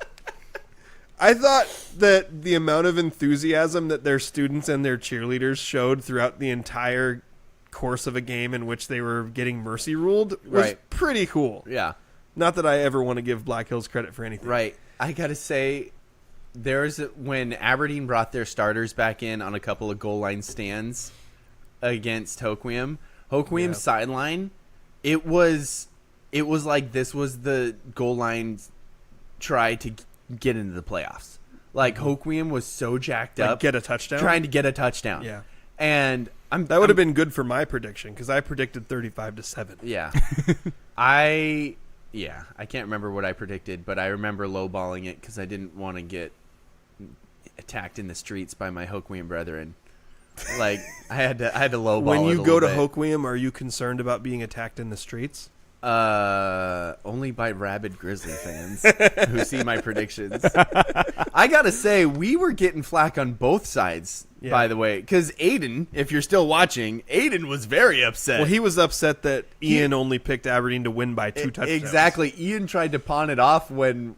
I thought that the amount of enthusiasm that their students and their cheerleaders showed throughout the entire course of a game in which they were getting mercy ruled was Right. pretty cool. Yeah. Not that I ever want to give Black Hills credit for anything. Right. I got to say, when Aberdeen brought their starters back in on a couple of goal line stands against Hoquiam's sideline, it was like this was the goal line try to get into the playoffs. Like, Hoquiam was so jacked Like up. get a touchdown? Trying to get a touchdown. Yeah. And That would have been good for my prediction because I predicted 35-7. Yeah. I can't remember what I predicted, but I remember lowballing it because I didn't want to get attacked in the streets by my Hoquiam brethren. Like, I had to lowball When it you a go to little bit. Hoquiam, are you concerned about being attacked in the streets? Only by rabid Grizzly fans who see my predictions. I gotta say, we were getting flack on both sides, Yeah. by the way, because Aiden, if you're still watching, Aiden was very upset. Well, he was upset that Ian only picked Aberdeen to win by 2 touchdowns. Exactly. Ian tried to pawn it off when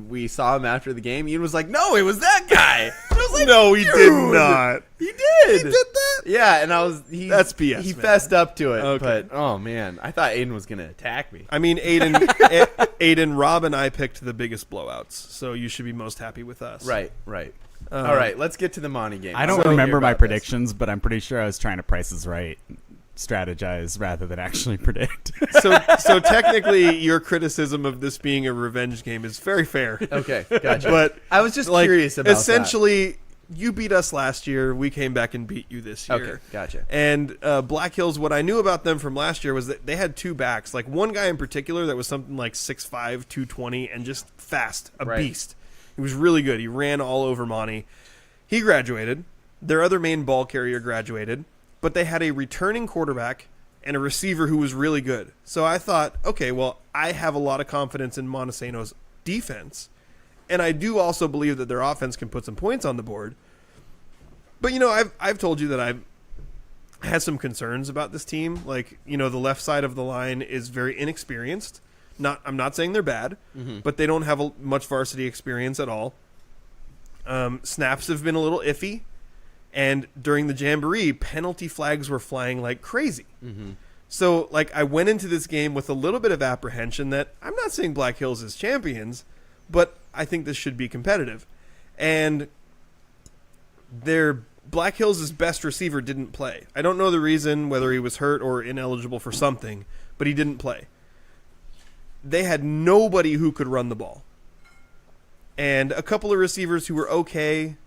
we saw him after the game. Ian was like, "No, it was that guy." I was like, No, he "Dude, did not. He did. He did that? Yeah, and That's BS, He man. fessed up to it. Okay. But oh man, I thought Aiden was gonna attack me. I mean, Aiden, Rob, and I picked the biggest blowouts, so you should be most happy with us. Right. All right, let's get to the Monty game. I don't So remember hear my about this. predictions, but I'm pretty sure I was trying to Price is Right, strategize rather than actually predict. So technically, your criticism of this being a revenge game is very fair. Okay, gotcha. But I was just like, curious about essentially, you beat us last year. We came back and beat you this year. Okay, gotcha. And Black Hills, what I knew about them from last year was that they had 2 backs. Like one guy in particular that was something like 6'5", 220, and just fast, a Right. beast. He was really good. He ran all over Monty. He graduated. Their other main ball carrier graduated. But they had a returning quarterback and a receiver who was really good. So I thought, okay, well, I have a lot of confidence in Montesano's defense. And I do also believe that their offense can put some points on the board. But, you know, I've told you that I've had some concerns about this team. Like, you know, the left side of the line is very inexperienced. I'm not saying they're bad, but they don't have much varsity experience at all. Snaps have been a little iffy. And during the Jamboree, penalty flags were flying like crazy. So, like, I went into this game with a little bit of apprehension that I'm not saying Black Hills is champions, but I think this should be competitive. And their Black Hills' best receiver didn't play. I don't know the reason, whether he was hurt or ineligible for something, but he didn't play. They had nobody who could run the ball. And a couple of receivers who were okay.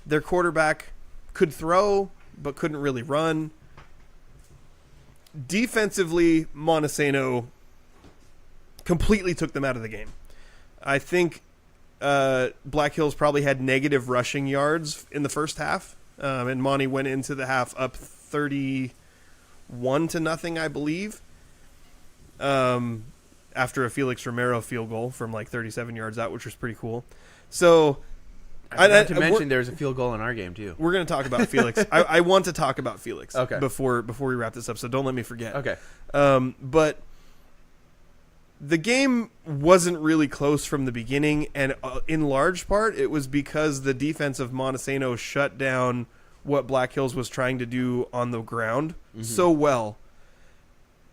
Their quarterback could throw, but couldn't really run. Defensively, Montesano completely took them out of the game. I think Black Hills probably had negative rushing yards in the first half. And Monty went into the half up 31-0, I believe. After a Felix Romero field goal from like 37 yards out, which was pretty cool. So, Not to mention, there's a field goal in our game too. we're going to talk about Felix. I want to talk about Felix Okay. before we wrap this up, so don't let me forget. Okay. But the game wasn't really close from the beginning, and in large part, it was because the defense of Montesano shut down what Black Hills was trying to do on the ground so well.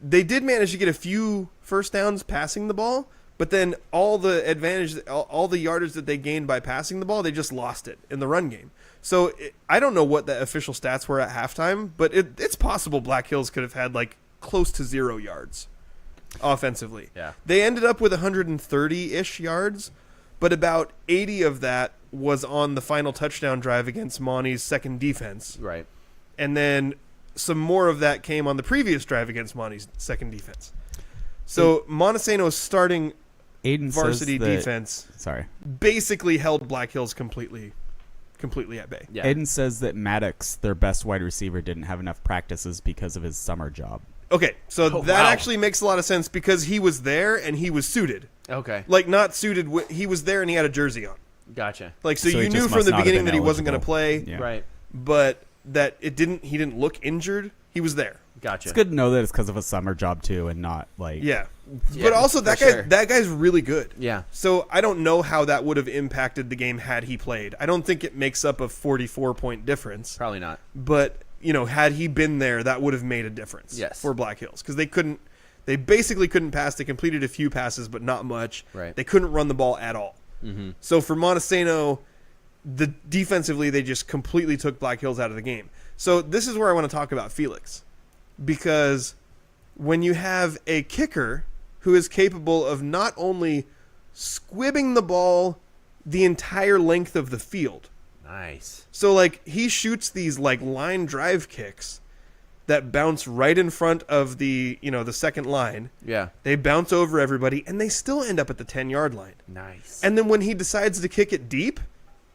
They did manage to get a few first downs passing the ball, but then all the advantage, all the yardage that they gained by passing the ball, they just lost it in the run game. So I don't know what the official stats were at halftime, but it's possible Black Hills could have had like close to 0 yards offensively. Yeah. They ended up with 130-ish yards, but about 80 of that was on the final touchdown drive against Monty's second defense. Right. And then some more of that came on the previous drive against Monty's second defense. So Montesano's starting Aiden varsity says that, defense Sorry. basically held Black Hills completely at bay. Yeah. Aiden says that Maddox, their best wide receiver, didn't have enough practices because of his summer job. Okay, so Oh, that wow. actually makes a lot of sense because he was there and he was suited. Okay. Like, not suited, he was there and he had a jersey on. Gotcha. Like, so So you he knew just from must the not have beginning been that he wasn't going to eligible. play, Yeah. Right. but that he didn't look injured. He was there. Gotcha. It's good to know that it's because of a summer job too, and not like Yeah. Yeah, But also that for guy sure. that guy's really good. Yeah. So I don't know how that would have impacted the game had he played. I don't think it makes up a 44-point difference. Probably not. But had he been there, that would have made a difference for Black Hills, because they basically couldn't pass. They completed a few passes, but not much. Right. They couldn't run the ball at all. Mm-hmm. So for Montesano, defensively, they just completely took Black Hills out of the game. So this is where I want to talk about Felix, because when you have a kicker who is capable of not only squibbing the ball the entire length of the field. Nice. So, he shoots these, line drive kicks that bounce right in front of the second line. Yeah. They bounce over everybody, and they still end up at the 10-yard line. Nice. And then when he decides to kick it deep,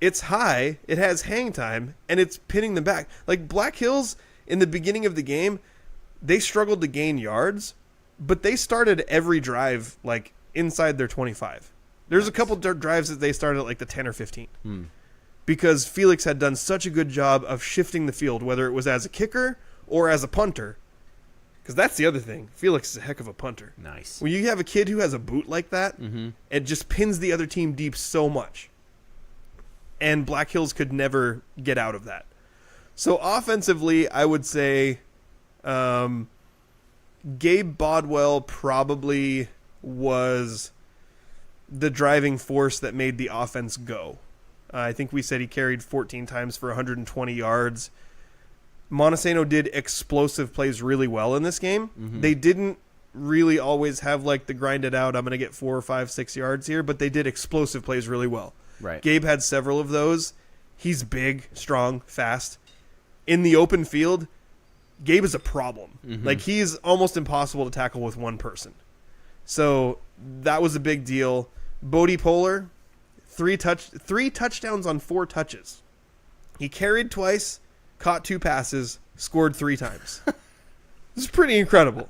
it's high, it has hang time, and it's pinning them back. Black Hills, in the beginning of the game, they struggled to gain yards, but they started every drive, inside their 25. There's a couple drives that they started at the 10 or 15. Because Felix had done such a good job of shifting the field, whether it was as a kicker or as a punter. Because that's the other thing. Felix is a heck of a punter. Nice. When you have a kid who has a boot like that, it just pins the other team deep so much. And Black Hills could never get out of that. So offensively, I would say Gabe Bodwell probably was the driving force that made the offense go. I think we said he carried 14 times for 120 yards. Montesano did explosive plays really well in this game. They didn't really always have the grinded out, I'm going to get 4 or 5, 6 yards here, but they did explosive plays really well. Right. Gabe had several of those. He's big, strong, fast. In the open field, Gabe is a problem. He's almost impossible to tackle with one person. So that was a big deal. Bodie Poehler, 3 touchdowns on 4 touches. He carried twice, caught 2 passes, scored 3 times. This is pretty incredible.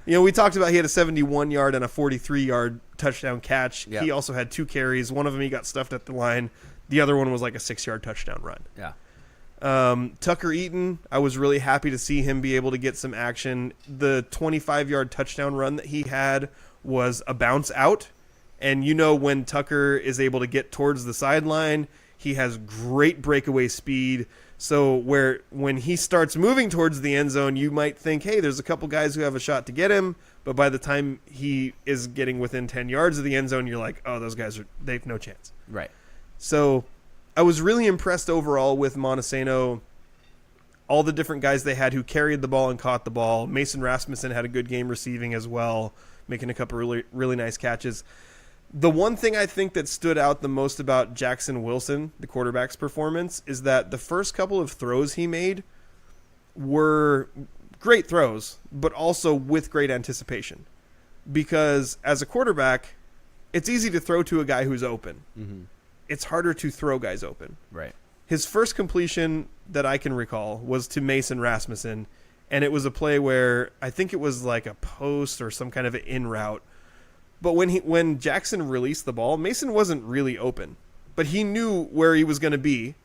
We talked about he had a 71-yard and a 43-yard touchdown catch. Yeah. He also had 2 carries. One of them he got stuffed at the line. The other one was a 6-yard touchdown run. Yeah. Tucker Eaton, I was really happy to see him be able to get some action. The 25-yard touchdown run that he had was a bounce out. And when Tucker is able to get towards the sideline, he has great breakaway speed. So when he starts moving towards the end zone, you might think, hey, there's a couple guys who have a shot to get him. But by the time he is getting within 10 yards of the end zone, you're like, oh, those guys they have no chance. Right. So I was really impressed overall with Montesano. All the different guys they had who carried the ball and caught the ball. Mason Rasmussen had a good game receiving as well, making a couple really, really nice catches. The one thing I think that stood out the most about Jackson Wilson, the quarterback's performance, is that the first couple of throws he made were great throws, but also with great anticipation. Because as a quarterback, it's easy to throw to a guy who's open. It's harder to throw guys open. Right. His first completion that I can recall was to Mason Rasmussen, and it was a play where I think it was a post or some kind of an in route. But when Jackson released the ball, Mason wasn't really open, but he knew where he was going to be,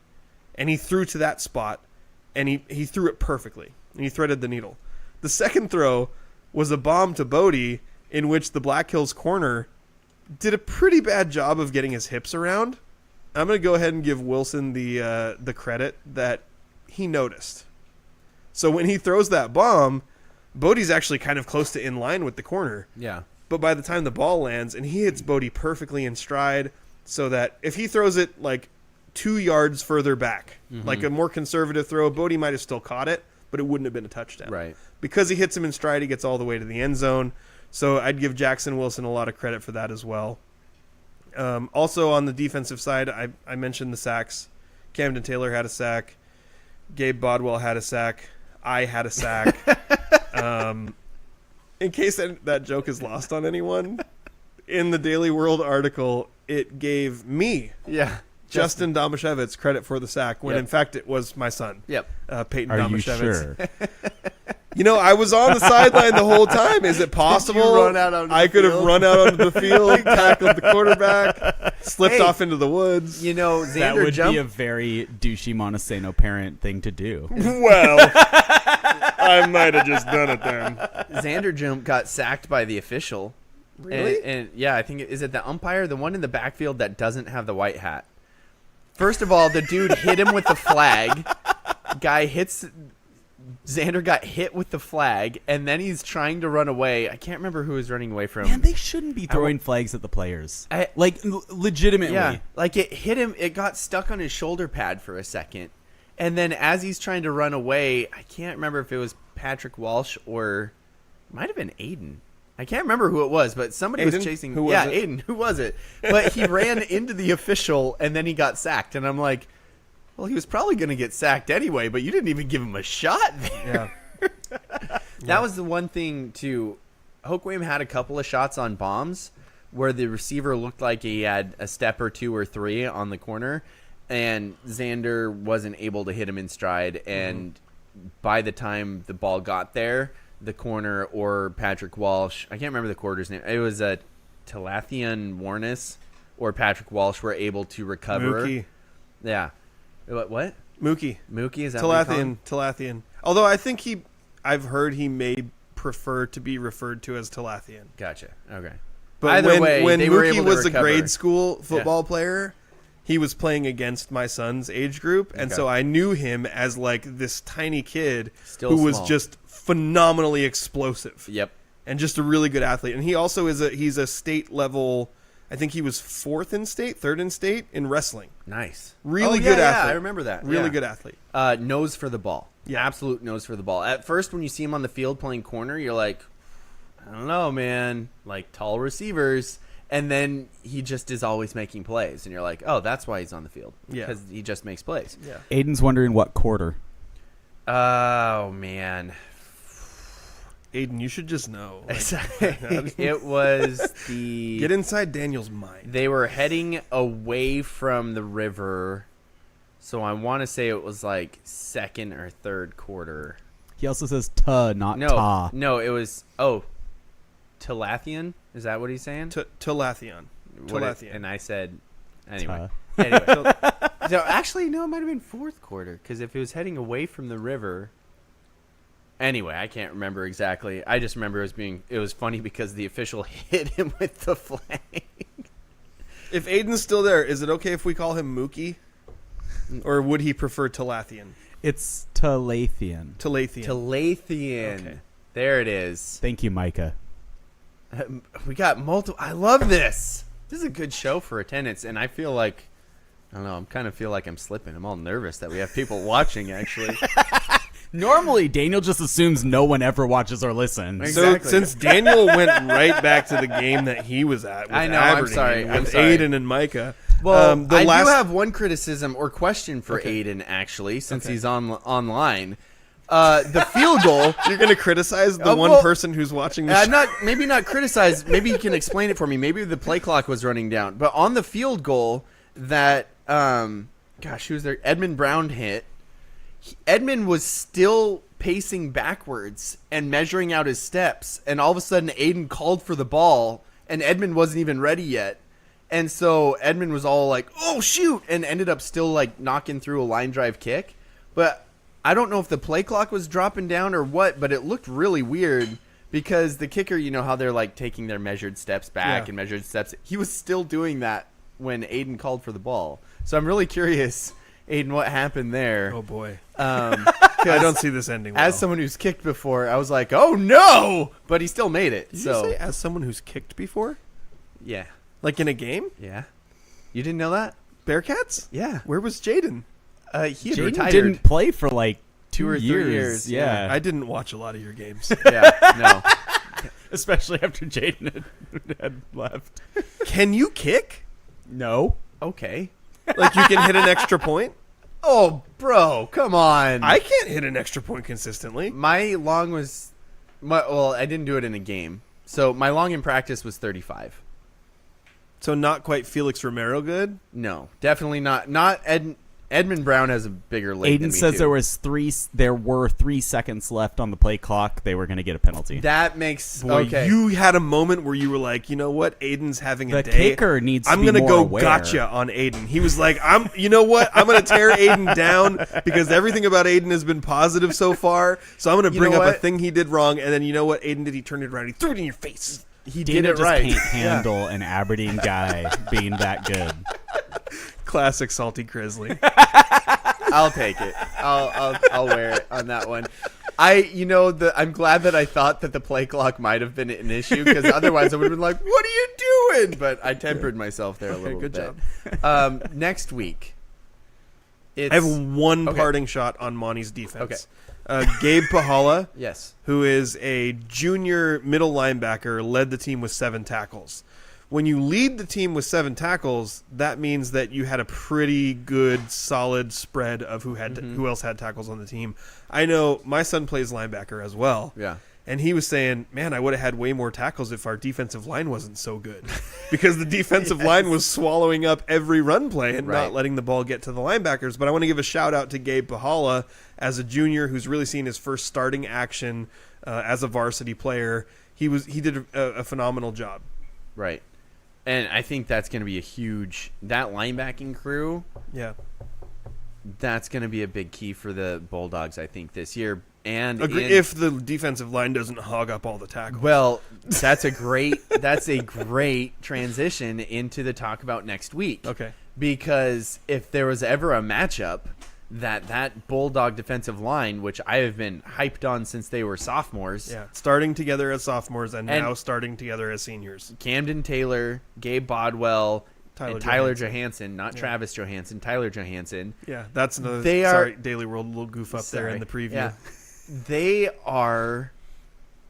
and he threw to that spot, and he threw it perfectly, and he threaded the needle. The second throw was a bomb to Bodie, in which the Black Hills corner did a pretty bad job of getting his hips around. I'm going to go ahead and give Wilson the credit that he noticed. So when he throws that bomb, Bodie's actually kind of close to in line with the corner. Yeah. But by the time the ball lands, and he hits Bodie perfectly in stride, so that if he throws it 2 yards further back, a more conservative throw, Bodie might have still caught it, but it wouldn't have been a touchdown. Right. Because he hits him in stride, he gets all the way to the end zone. So I'd give Jackson Wilson a lot of credit for that as well. Also on the defensive side, I mentioned the sacks. Camden Taylor had a sack. Gabe Bodwell had a sack. I had a sack. In case that joke is lost on anyone, in the Daily World article, it gave me, Justin Domashevitz, credit for the sack, when in fact it was my son, Peyton Are you Domashevitz. sure? I was on the sideline the whole time. Is it possible run out onto I the could have field? run out onto the field, tackled the quarterback, slipped off into the woods? That Xander would Jump. be a very douchey Montesano parent thing to do. Well, I might have just done it then. Xander Jump got sacked by the official. Really? And yeah, I think is it the umpire, the one in the backfield that doesn't have the white hat. First of all, the dude hit him with the flag. Guy hits Xander got hit with the flag, and then he's trying to run away. I can't remember who was running away from him. Man, they shouldn't be throwing flags at the players. Legitimately. Yeah, like it hit him. It got stuck on his shoulder pad for a second. And then as he's trying to run away, I can't remember if it was Patrick Walsh or it might have been Aiden. I can't remember who it was, but somebody was chasing. Who was it? Aiden. Who was it? But he ran into the official, and then he got sacked. And I'm like, well, he was probably going to get sacked anyway, but you didn't even give him a shot there. Yeah. That was the one thing, too. Hoquiam had a couple of shots on bombs where the receiver looked like he had a step or 2 or 3 on the corner, and Xander wasn't able to hit him in stride. And by the time the ball got there, the corner or Patrick Walsh, I can't remember the quarter's name. It was a Talathian Warnes or Patrick Walsh were able to recover. Mookie. Yeah. What? Mookie. Mookie, is that what you call him? Talathian. Although I think I've heard he may prefer to be referred to as Talathian. Gotcha. Okay. But Either way, when they were Mookie able to was a recover. grade school football player, he was playing against my son's age group, and Okay. so I knew him as like this tiny kid Still who was small. just phenomenally explosive. Yep. And just a really good athlete. And he also he's a state level. I think he was 4th in state, 3rd in state in wrestling. Nice. Really good Yeah, athlete. I remember that. Really Yeah. good athlete. Nose for the ball. Yeah. Absolute nose for the ball. At first, when you see him on the field playing corner, you're like, I don't know, man. Like, tall receivers. And then he just is always making plays. And you're like, oh, that's why he's on the field. Yeah. Because he just makes plays. Yeah. Aiden's wondering what quarter. Oh, man. Aiden, you should just know. Like, It was the... get inside Daniel's mind. They were heading away from the river. So I want to say it was like 2nd or 3rd quarter. He also says ta, not ta. No, it was Talathian. Is that what he's saying? Talathian. And I said, anyway. Ta. Anyway, so actually, no, it might have been 4th quarter because if it was heading away from the river. Anyway, I can't remember exactly. I just remember it was funny because the official hit him with the flag. If Aiden's still there, is it okay if we call him Mookie? Or would he prefer Talathian? It's Talathian. Talathian. Okay. There it is. Thank you, Micah. We got multiple. I love this. This is a good show for attendance, and I feel like I don't know. I'm kind of feel like I'm slipping. I'm all nervous that we have people watching. Actually, Normally, Daniel just assumes no one ever watches or listens. Exactly. So since Daniel went right back to the game that he was at with I know, I'm Aberdeen, sorry, I'm with sorry. Aiden and Micah. well, the I last do have one criticism or question for Okay. Aiden actually, since he's online. The field goal. you're going to criticize the one well, person who's watching the I'm show. maybe not criticize. Maybe you can explain it for me. Maybe the play clock was running down, but on the field goal that who's there? Edmund Brown hit. Edmund was still pacing backwards and measuring out his steps, and all of a sudden Aiden called for the ball, and Edmund wasn't even ready yet. And so Edmund was all like, "Oh shoot!" and ended up still like knocking through a line drive kick. But I don't know if the play clock was dropping down or what, but it looked really weird because the kicker, you know how they're like taking their measured steps back Yeah. and measured steps. He was still doing that when Aiden called for the ball. So I'm really curious, Aiden, what happened there. Oh, boy. I I don't see this ending well. As someone who's kicked before, I was like, "Oh no!" But he still made it. Did so you say as someone who's kicked before? yeah, Like in a game? yeah. You didn't know that? Bearcats? Yeah. Where was Jaden? He had Jaden retired. didn't play for like 2 or 3 years, Yeah. I didn't watch a lot of your games. Yeah, no. Especially after Jaden had left. Can you kick? No. Okay. Like you can hit an extra point? Oh, bro, come on. I can't hit an extra point consistently. My long was, well, I didn't do it in a game. So my long in practice was 35. So not quite Felix Romero good? No, definitely not. Not Edmund Brown has a bigger leg than Aiden me, says too. there were 3 seconds left on the play clock. They were going to get a penalty. That makes Boy, okay. you had a moment where you were like, you know what? Aiden's having a The day. kicker needs to I'm be gonna more go aware. gotcha on Aiden. He was like, you know what? I'm going to tear Aiden down because everything about Aiden has been positive so far. So I'm going to You bring know up a what? thing he did wrong. And then you know what Aiden did? He turned it around. He threw it in your face. He Dana did it just right. can't handle an Aberdeen guy being that good. Classic Salty Grizzly. I'll take it. I'll wear it on that one. I'm glad that I thought that the play clock might have been an issue, because otherwise I would have been like, what are you doing? But I tempered myself there a little good bit. job. Next week. I have one Okay. parting shot on Monty's defense. Okay. Gabe Pahala, Yes. who is a junior middle linebacker, led the team with 7 tackles. When you lead the team with 7 tackles, that means that you had a pretty good, solid spread of who else had tackles on the team. I know my son plays linebacker as well. Yeah. And he was saying, man, I would have had way more tackles if our defensive line wasn't so good. Because the defensive line was swallowing up every run play and not letting the ball get to the linebackers. But I want to give a shout-out to Gabe Pahala as a junior who's really seen his first starting action as a varsity player. He did a phenomenal job. Right. And I think that's going to be that linebacking crew, Yeah. that's going to be a big key for the Bulldogs, I think, this year. And If the defensive line doesn't hog up all the tackles. well, that's a great transition into the talk about next week. Okay. Because if there was ever a matchup that Bulldog defensive line, which I have been hyped on since they were sophomores, Yeah, starting together as sophomores and now starting together as seniors. Camden Taylor, Gabe Bodwell, and Tyler Johansson. Johansson, not Travis Johansson, Tyler Johansson. Yeah, that's another. They are- sorry, Daily World, a little goof up there in the preview. Yeah. They are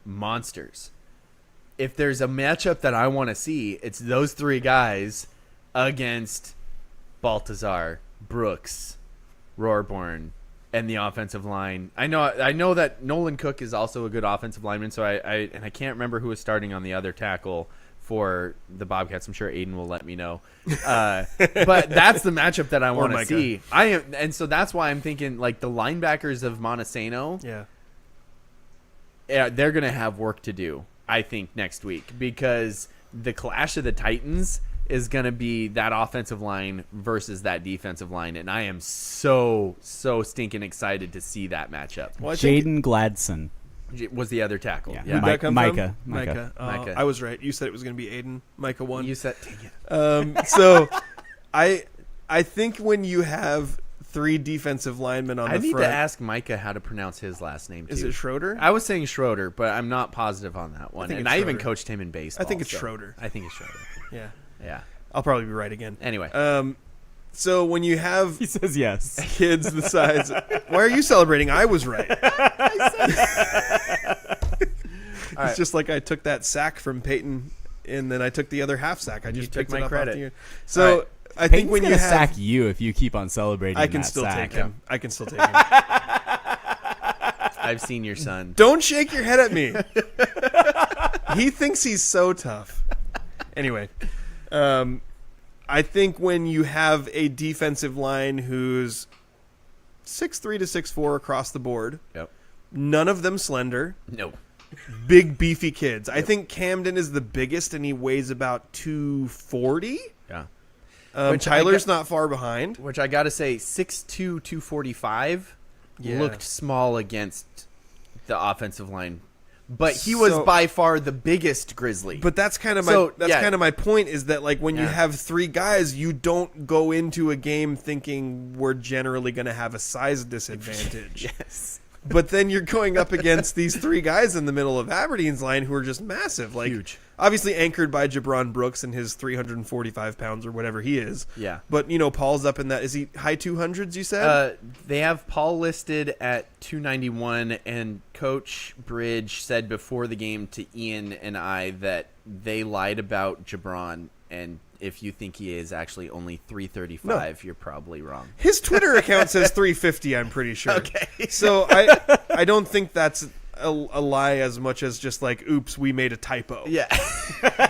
monsters. If there's a matchup that I want to see, it's those 3 guys against Baltazar, Brooks, Roarborn, and the offensive line. I know that Nolan Cook is also a good offensive lineman, so I can't remember who was starting on the other tackle for the Bobcats. I'm sure Aiden will let me know. But that's the matchup that I want to see. And so that's why I'm thinking, like, the linebackers of Montesano, they're going to have work to do, I think, next week, because the clash of the Titans is going to be that offensive line versus that defensive line, and I am so stinking excited to see that matchup. Well, Jaden Gladson. Was the other tackle. Yeah. Who'd that come Micah. from? Micah. Micah. I was right. You said it was going to be Aiden. Micah won. You said, dang it. So I think when you have 3 defensive linemen on I the need front. to ask Micah how to pronounce his last name, too. Is it Schroeder? I was saying Schroeder, but I'm not positive on that one. think And it's I even Schroeder. coached him in baseball. I think it's so Schroeder. I think it's Schroeder. Yeah. Yeah. I'll probably be right again. Anyway. So when you have He says yes. kids the size, why are you celebrating? I was right. It's just like I took that sack from Peyton, and then I took the other half sack. I just took picked my it up credit. off the So right. I think Peyton's when you gonna have, sack you if you keep on celebrating. I can that still sack. take him. I can still take him. I've seen your son. Don't shake your head at me. He thinks he's so tough. Anyway, I think when you have a defensive line who's 6'3" to 6'4" across the board, Yep. none of them slender, No. big beefy kids. I think Camden is the biggest, and he weighs about 240. Yeah. Which Tyler's not far behind. Which I got to say, 6'2", 245 looked small against the offensive line. But he was by far the biggest Grizzly. But that's kind of my point, is that, like, when you have 3 guys, you don't go into a game thinking we're generally going to have a size disadvantage. Yes. But then you're going up against these 3 guys in the middle of Aberdeen's line who are just massive, like Huge. Obviously anchored by Jabron Brooks and his 345 pounds or whatever he is. Yeah. But Paul's up in that. Is he high 200s? You said. They have Paul listed at 291, and Coach Bridge said before the game to Ian and I that they lied about Jabron, and if you think he is actually only 335, you're probably wrong. His Twitter account says 350. I'm pretty sure. Okay. So I don't think that's a lie as much as just like, oops, we made a typo. Yeah.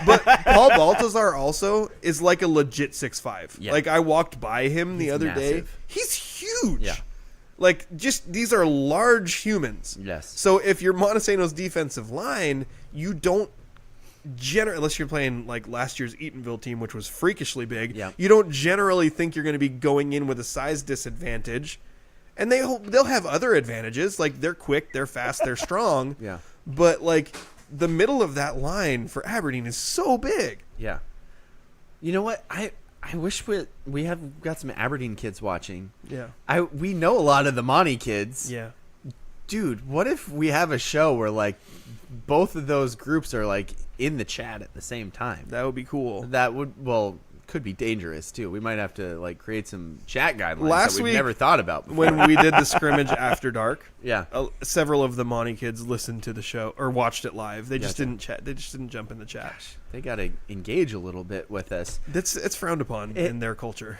But Paul Baltazar also is like a legit 6'5". Yeah. Like, I walked by him the other day. massive. He's huge. Yeah. Like, just these are large humans. Yes. So if you're Montesano's defensive line, you don't unless you're playing like last year's Eatonville team, which was freakishly big, you don't generally think you're going to be going in with a size disadvantage. And they'll have other advantages, like they're quick, they're fast, they're strong. Yeah. But like the middle of that line for Aberdeen is so big. Yeah. You know what? I wish we have got some Aberdeen kids watching. Yeah. We know a lot of the Monty kids. Yeah. Dude, what if we have a show where like both of those groups are like in the chat at the same time? That would be cool. That would could be dangerous too. We might have to like create some chat guidelines Last that we've week, never thought about before. When we did the scrimmage after dark, Yeah. Several of the Monty kids listened to the show or watched it live. They just Gotcha. didn't chat. They just didn't jump in the chat. They got to engage a little bit with us. It's frowned upon in their culture.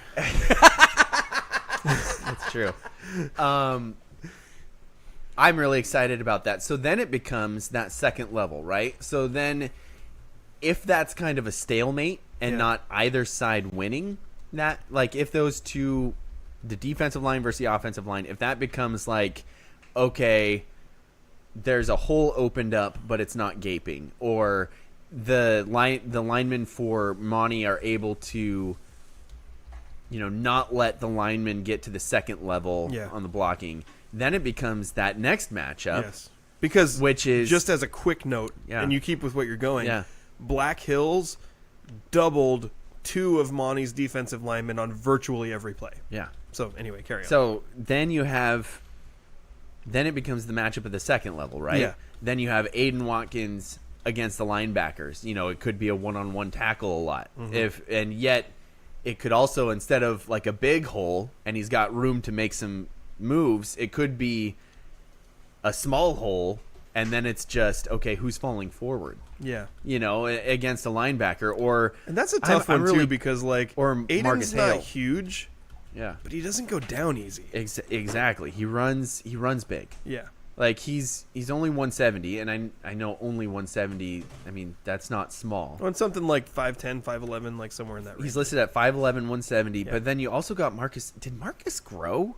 That's true. I'm really excited about that. So then it becomes that second level, right? So then if that's kind of a stalemate and not either side winning, that like if those two, the defensive line versus the offensive line, if that becomes like, okay, there's a hole opened up, but it's not gaping, or the linemen for Monty are able to, not let the linemen get to the second level on the blocking, then it becomes that next matchup. Yes. Because which is just as a quick note, and you keep with what you're going. Yeah. Black Hills doubled 2 of Monty's defensive linemen on virtually every play. Yeah. So anyway, carry on. So then it becomes the matchup of the second level, right? Yeah. Then you have Aiden Watkins against the linebackers. It could be a one-on-one tackle a lot. And yet it could also, instead of like a big hole and he's got room to make some moves, it could be a small hole and then it's just, okay, who's falling forward? Yeah. Against a linebacker, and that's a tough one really, too, because like Aiden's Marcus not Hale. huge, but he doesn't go down easy. Exactly. He runs big. Yeah. Like he's only 170, and I know only 170. I mean, that's not small. On something like 5'10", 5'11", like somewhere in that range. He's listed at 5'11", 170. But then you also got Marcus. Did Marcus grow?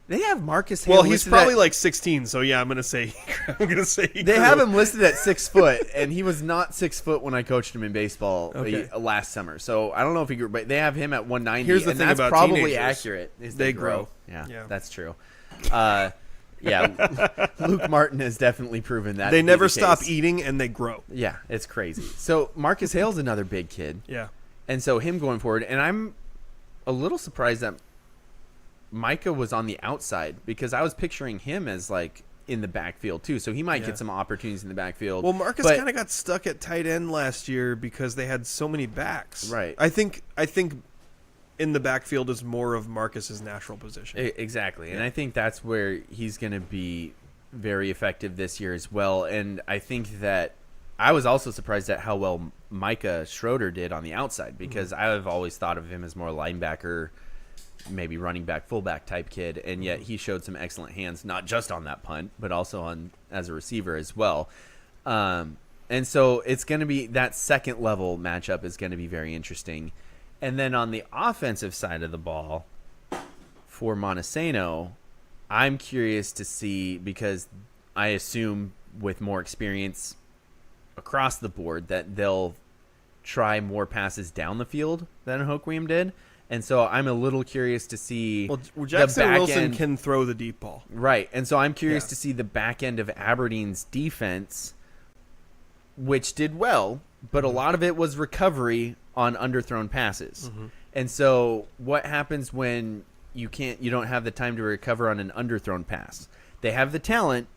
They have Marcus Hale. Well, he's listed probably at, like 16. So yeah, I'm gonna say he they grew. have him listed at 6 foot, and he was not 6 foot when I coached him in baseball last summer. So I don't know if he grew, but they have him at 190. Here's the and thing that's about probably teenagers. accurate. Is They grow. Yeah, that's true. Luke Martin has definitely proven that. They to be never the stop case. eating and they grow. Yeah, it's crazy. So Marcus Hale's another big kid. Yeah. And so him going forward, and I'm a little surprised that Micah was on the outside because I was picturing him as like in the backfield too. So he might get some opportunities in the backfield. Well, Marcus kind of got stuck at tight end last year because they had so many backs. Right. I think in the backfield is more of Marcus's natural position. Exactly. And I think that's where he's going to be very effective this year as well. And I think that I was also surprised at how well Micah Schroeder did on the outside because I've always thought of him as more linebacker, maybe running back, fullback type kid. And yet he showed some excellent hands, not just on that punt, but also on as a receiver as well. And so it's going to be that second level matchup is going to be very interesting. And then on the offensive side of the ball for Montesano, I'm curious to see because I assume with more experience across the board that they'll try more passes down the field than Hoquiam did. And so I'm a little curious to see Jackson the back Wilson end. can throw the deep ball. Right. And so I'm curious to see the back end of Aberdeen's defense, which did well, but a lot of it was recovery on underthrown passes. And so what happens when you don't have the time to recover on an underthrown pass? They have the talent,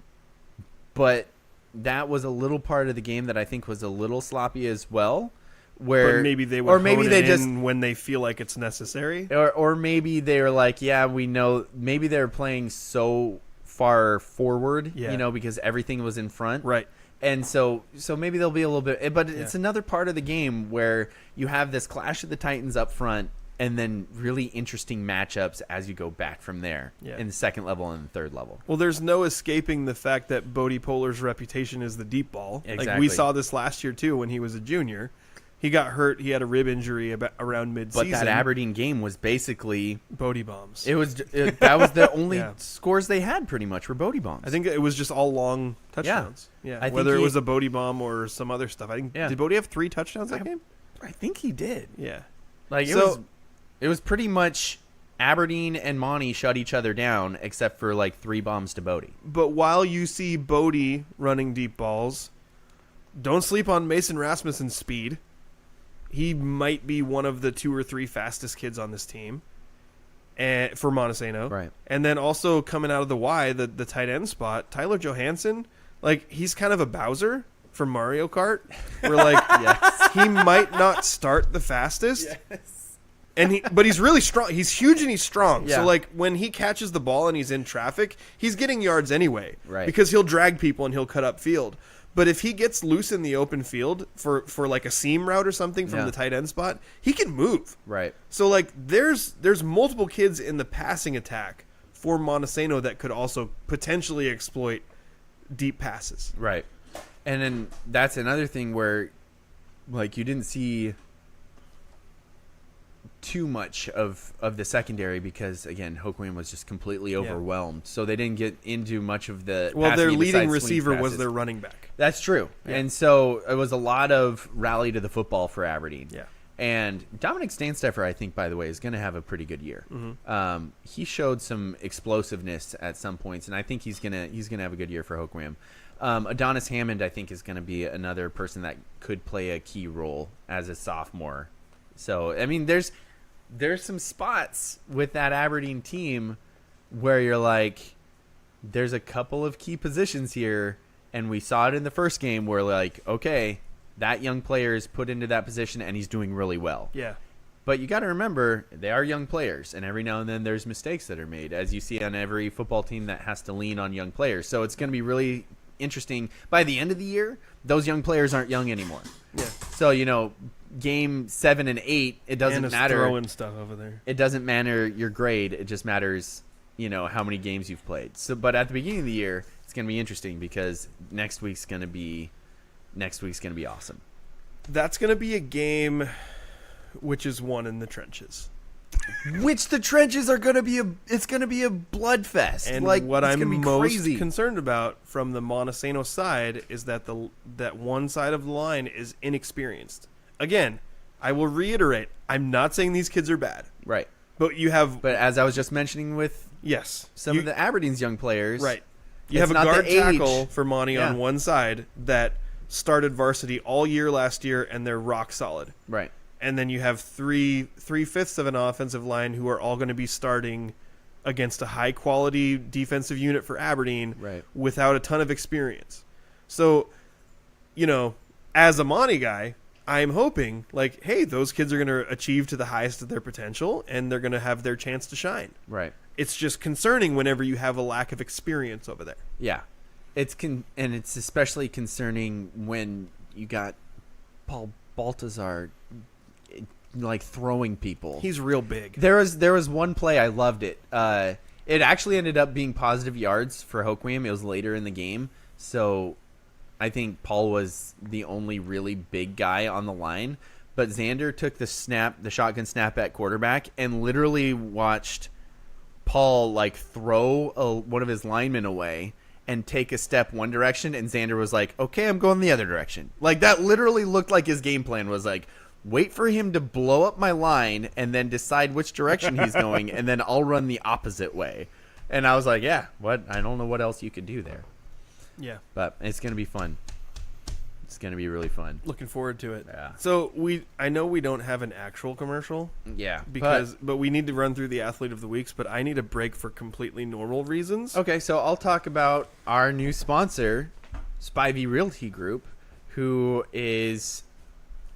but that was a little part of the game that I think was a little sloppy as well. But maybe they would hone it in when they feel like it's necessary. Or maybe they were like, yeah, we know. Maybe they're playing so far forward, because everything was in front. Right. And so maybe there'll be a little bit. But it's another part of the game where you have this clash of the Titans up front and then really interesting matchups as you go back from there in the second level and the third level. Well, there's no escaping the fact that Bodie Polar's reputation is the deep ball. Exactly. Like we saw this last year, too, when he was a junior. He got hurt. He had a rib injury around mid-season. But that Aberdeen game was basically Bodie bombs. That was the only scores they had pretty much were Bodie bombs. I think it was just all long touchdowns. Yeah. Whether it was a Bodie bomb or some other stuff. I think did Bodie have 3 touchdowns that game? I think he did. Yeah. Like it was pretty much Aberdeen and Monty shut each other down except for like 3 bombs to Bodie. But while you see Bodie running deep balls, don't sleep on Mason Rasmussen's speed. He might be one of the 2 or 3 fastest kids on this team. and for Montesano. Right. And then also coming out of the Y, the tight end spot, Tyler Johansson, like he's kind of a Bowser from Mario Kart. Where like he might not start the fastest. But he's really strong. He's huge and he's strong. Yeah. So like when he catches the ball and he's in traffic, he's getting yards anyway. Right. Because he'll drag people and he'll cut up field. But if he gets loose in the open field for like a seam route or something from the tight end spot, he can move. Right. So like there's multiple kids in the passing attack for Montesano that could also potentially exploit deep passes. Right. And then that's another thing where like you didn't see too much of the secondary because again Hoquiam was just completely overwhelmed, so they didn't get into much of the. Well, their passing leading besides receiver swing was passes. their running back. That's true, and so it was a lot of rally to the football for Aberdeen. Yeah, and Dominic Stansteffer, I think, by the way, is going to have a pretty good year. Mm-hmm. He showed some explosiveness at some points, and I think he's gonna have a good year for Hoquiam. Adonis Hammond, I think, is going to be another person that could play a key role as a sophomore. So I mean, there's some spots with that Aberdeen team where you're like, there's a couple of key positions here, and we saw it in the first game where like, okay, that young player is put into that position and he's doing really well. Yeah. But you got to remember, they are young players, and every now and then there's mistakes that are made, as you see on every football team that has to lean on young players. So it's going to be really interesting. By the end of the year, those young players aren't young anymore. Yeah. So, game 7 and 8, it doesn't Anna's matter. throwing stuff over there. It doesn't matter your grade. It just matters, how many games you've played. So, but at the beginning of the year, it's going to be interesting because next week's going to be awesome. That's going to be a game which is won in the trenches. Which the trenches are going to be it's going to be a bloodfest. And like what it's I'm gonna be most crazy. concerned about from the Montesano side is that that one side of the line is inexperienced. Again, I will reiterate, I'm not saying these kids are bad. Right. But you have But as I was just mentioning with some you, of the Aberdeen's young players. Right. You it's have a not guard the age. tackle for Monty on one side that started varsity all year last year and they're rock solid. Right. And then you have three-fifths of an offensive line who are all going to be starting against a high-quality defensive unit for Aberdeen without a ton of experience. So, as a Monty guy, I'm hoping, like, hey, those kids are going to achieve to the highest of their potential, and they're going to have their chance to shine. Right. It's just concerning whenever you have a lack of experience over there. Yeah. And it's especially concerning when you got Paul Baltazar like throwing people. He's real big. There was one play I loved it. It actually ended up being positive yards for Hoquiam. It was later in the game, so I think Paul was the only really big guy on the line. But Xander took the shotgun snap at quarterback, and literally watched Paul like throw one of his linemen away and take a step one direction, and Xander was like, "Okay, I'm going the other direction." Like that literally looked like his game plan was like, wait for him to blow up my line and then decide which direction he's going, and then I'll run the opposite way. And I was like, yeah, what? I don't know what else you could do there. Yeah. But it's going to be fun. It's going to be really fun. Looking forward to it. Yeah. So I know we don't have an actual commercial. Yeah. But we need to run through the athlete of the weeks, but I need a break for completely normal reasons. Okay, so I'll talk about our new sponsor, Spivey Realty Group, who is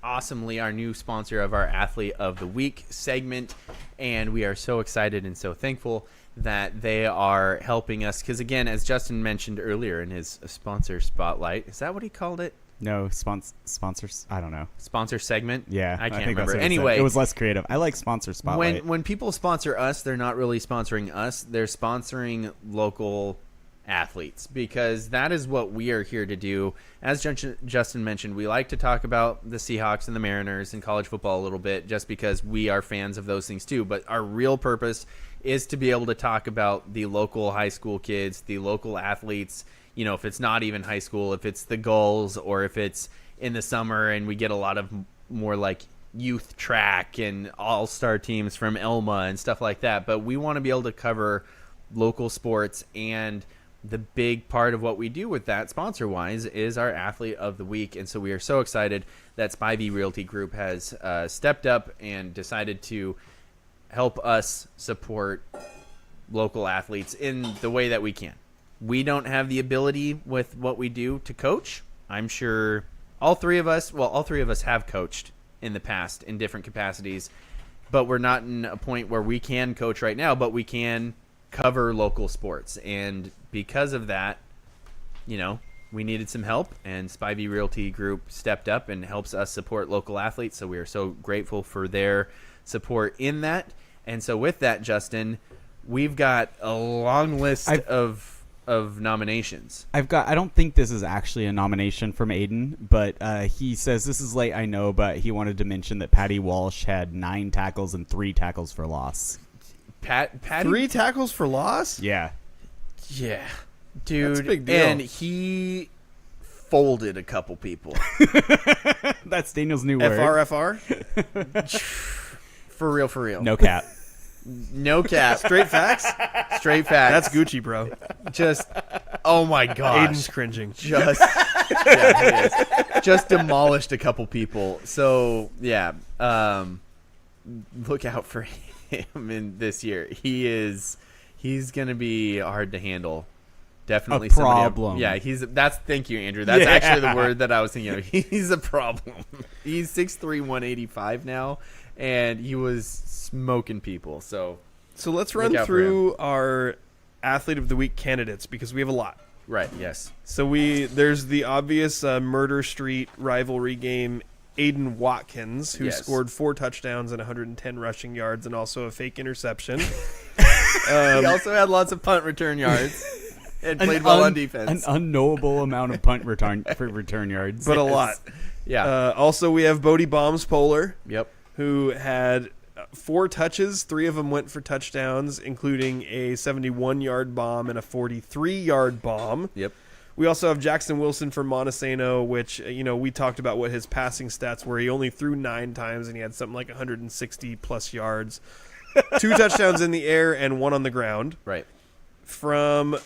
awesomely our new sponsor of our Athlete of the Week segment, and we are so excited and so thankful that they are helping us because, again, as Justin mentioned earlier in his sponsor spotlight, is that what he called it? No, sponsors. I don't know. Sponsor segment? Yeah, I can't think that's remember. what it Anyway, said. It was less creative. I like sponsor spotlight. when people sponsor us, they're not really sponsoring us. They're sponsoring local athletes, because that is what we are here to do. As Justin mentioned, we like to talk about the Seahawks and the Mariners and college football a little bit just because we are fans of those things too, but our real purpose is to be able to talk about the local high school kids, the local athletes, if it's not even high school, if it's the Gulls, or if it's in the summer and we get a lot of more like youth track and all-star teams from Elma and stuff like that. But we want to be able to cover local sports, and the big part of what we do with that sponsor-wise is our Athlete of the Week. And so we are so excited that Spivey Realty Group has stepped up and decided to help us support local athletes in the way that we can. We don't have the ability with what we do to coach. I'm sure all three of us have coached in the past in different capacities, but we're not in a point where we can coach right now, but we can cover local sports. And because of that, we needed some help, and Spivey Realty Group stepped up and helps us support local athletes. So we are so grateful for their support in that. And so with that, Justin, we've got a long list of nominations. I don't think this is actually a nomination from Aiden, but he says, this is late, I know, but he wanted to mention that Patty Walsh had 9 tackles and 3 tackles for loss. Patty? 3 tackles for loss? Yeah. Yeah. Dude. That's a big deal. And he folded a couple people. That's Daniel's new word. FR? For real. No cap. No cap. Straight facts? Straight facts. That's Gucci, bro. Just, oh my gosh. Aiden's cringing. Just, yeah, he is. Just demolished a couple people. So, yeah, look out for him in this year. He's going to be hard to handle. Definitely a problem. Thank you, Andrew. That's actually the word that I was thinking of. He's a problem. He's 6'3", 185 now, and he was smoking people. So let's run through our Athlete of the Week candidates, because we have a lot. Right, yes. So there's the obvious Myrtle Street Rivalry Game, Aiden Watkins, who scored 4 touchdowns and 110 rushing yards and also a fake interception. He also had lots of punt return yards. And played well on defense. An unknowable amount of punt return yards. But a lot. Yeah. Also, we have Bodie Bombs Polar. Yep. Who had 4 touches. 3 of them went for touchdowns, including a 71-yard bomb and a 43-yard bomb. Yep. We also have Jackson Wilson from Montesano, which, we talked about what his passing stats were. He only threw 9 times, and he had something like 160-plus yards. 2 touchdowns in the air and 1 on the ground. Right. From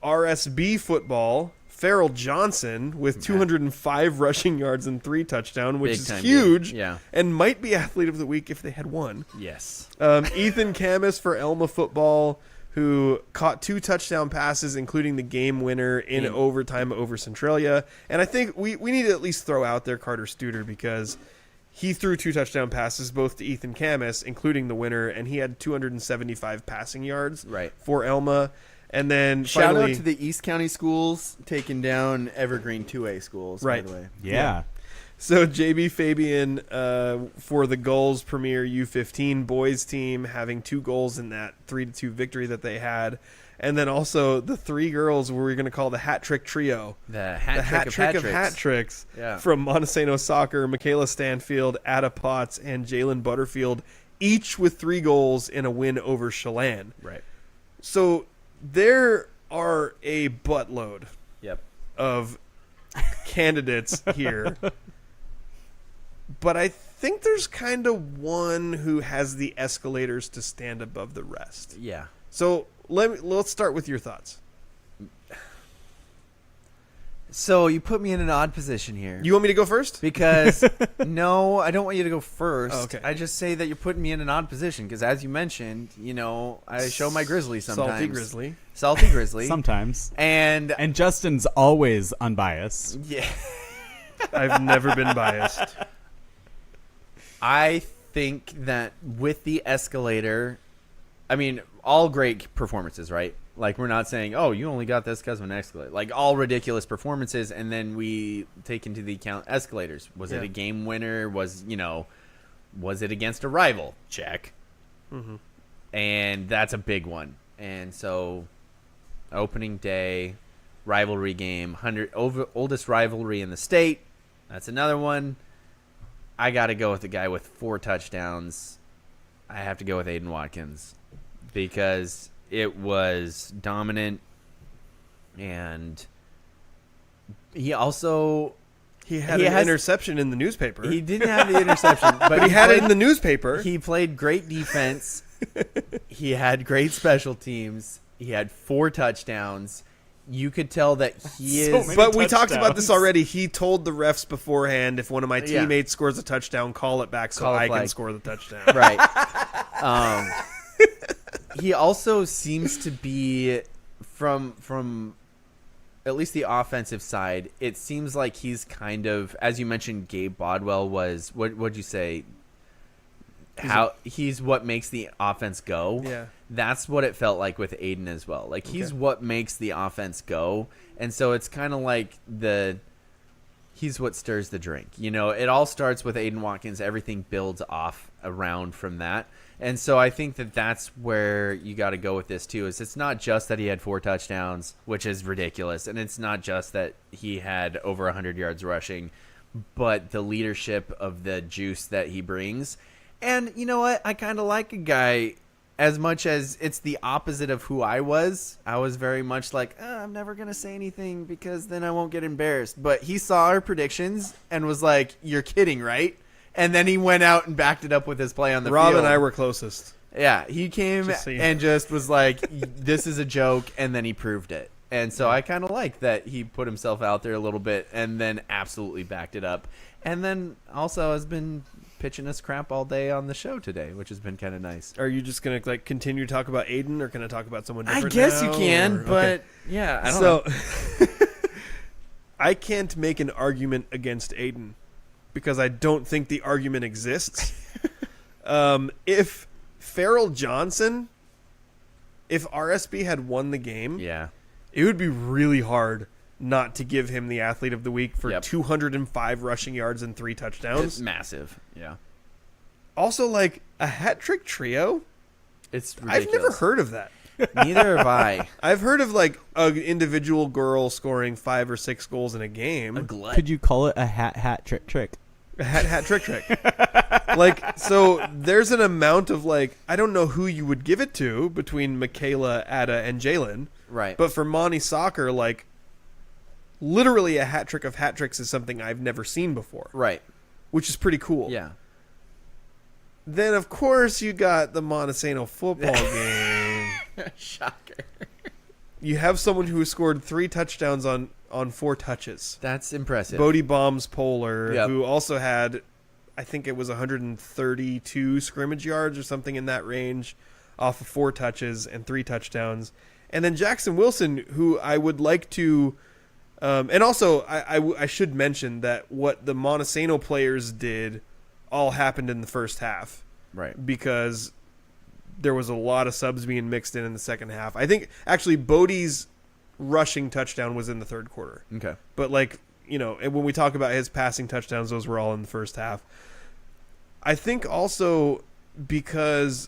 RSB football, Farrell Johnson with 205 rushing yards and 3 touchdowns, which is huge, and might be Athlete of the Week if they had won. Yes. Ethan Camus for Elma football, who caught 2 touchdown passes, including the game winner in overtime over Centralia. And I think we need to at least throw out there Carter Studer, because he threw 2 touchdown passes, both to Ethan Camus, including the winner, and he had 275 passing yards for Elma. And then shout out to the East County schools taking down Evergreen 2A schools, by the way. Yeah. So JB Fabian for the Gulls Premier U15 boys team, having 2 goals in that 3-2 victory that they had. And then also the 3 girls we're going to call the Hat Trick Trio. The hat trick of hat tricks yeah. from Montesano Soccer, Michaela Stanfield, Ada Potts, and Jalen Butterfield, each with 3 goals in a win over Chelan. Right. So there are a buttload of candidates here. But I think there's kind of one who has the escalators to stand above the rest. Yeah. So let's start with your thoughts. So you put me in an odd position here. You want me to go first? Because no, I don't want you to go first. Oh, okay. I just say that you're putting me in an odd position because, as you mentioned, I show my grizzly sometimes. Salty grizzly. Sometimes. And Justin's always unbiased. Yeah. I've never been biased. I think that with the escalator, I mean, all great performances, right? Like, we're not saying, oh, you only got this because of an escalator. Like, all ridiculous performances, and then we take into the account escalators. Was it a game winner? Was it against a rival? Check. Mm-hmm. And that's a big one. And so, opening day, rivalry game, oldest rivalry in the state. That's another one. I got to go with the guy with 4 touchdowns. I have to go with Aiden Watkins because it was dominant, and he had an interception in the newspaper. He didn't have the interception, but he had it in the newspaper. He played great defense. He had great special teams. He had 4 touchdowns, you could tell that he So is. many But we talked about this touchdowns. already. He told the refs beforehand, if one of my Yeah. teammates scores a touchdown, call it back so Call a I can flag. score the touchdown. Right. He also seems to be from at least the offensive side. It seems like he's kind of, as you mentioned, Gabe Bodwell was. What'd you say? He's what makes the offense go. Yeah. That's what it felt like with Aiden as well. Like he's what makes the offense go, and so it's kind of like he's what stirs the drink. You know, it all starts with Aiden Watkins. Everything builds off around from that. And so I think that that's where you got to go with this too. Is it's not just that he had 4 touchdowns, which is ridiculous, and it's not just that he had over 100 yards rushing, but the leadership of the juice that he brings. And you know what? I kind of like a guy, as much as it's the opposite of who I was. I was very much like, I'm never going to say anything because then I won't get embarrassed. But he saw our predictions and was like, you're kidding, right? And then he went out and backed it up with his play on the Rob field. and I were closest. Yeah, he came Just so you and just was like, this is a joke, and then he proved it. And so I kind of like that he put himself out there a little bit and then absolutely backed it up. And then also has been pitching us crap all day on the show today, which has been kind of nice. Are you just going to like continue to talk about Aiden, or can I talk about someone different I guess now, you can, or- but okay. yeah, I don't know. So I can't make an argument against Aiden because I don't think the argument exists. If Farrell Johnson, if RSB had won the game, Yeah. it would be really hard not to give him the athlete of the week for Yep. 205 rushing yards and 3 It's touchdowns. massive. Yeah. Also, like a hat trick trio. It's I've never heard of that. Neither have I. I've heard of like an individual girl scoring 5 or 6 goals in a game. A glut. Could you call it a hat trick? A hat trick. Like, so there's an amount of like, I don't know who you would give it to between Michaela, Ada, and Jalen. Right. But for Monty Soccer, like, literally a hat trick of hat tricks is something I've never seen before, Right. which is pretty cool. Yeah. Then, of course, you got the Montesano football game. Shocker. You have someone who scored 3 touchdowns on 4 touches. That's impressive. Bodie Bombs Polar, Yep. who also had, I think it was 132 scrimmage yards or something in that range off of 4 touches and 3 touchdowns. And then Jackson Wilson, who I would like to... and also, I should mention that what the Montesano players did all happened in the first half. Right. Because there was a lot of subs being mixed in the second half. I think, actually, Bodie's rushing touchdown was in the third quarter. Okay. But, like, you know, and when we talk about his passing touchdowns, those were all in the first half. I think also because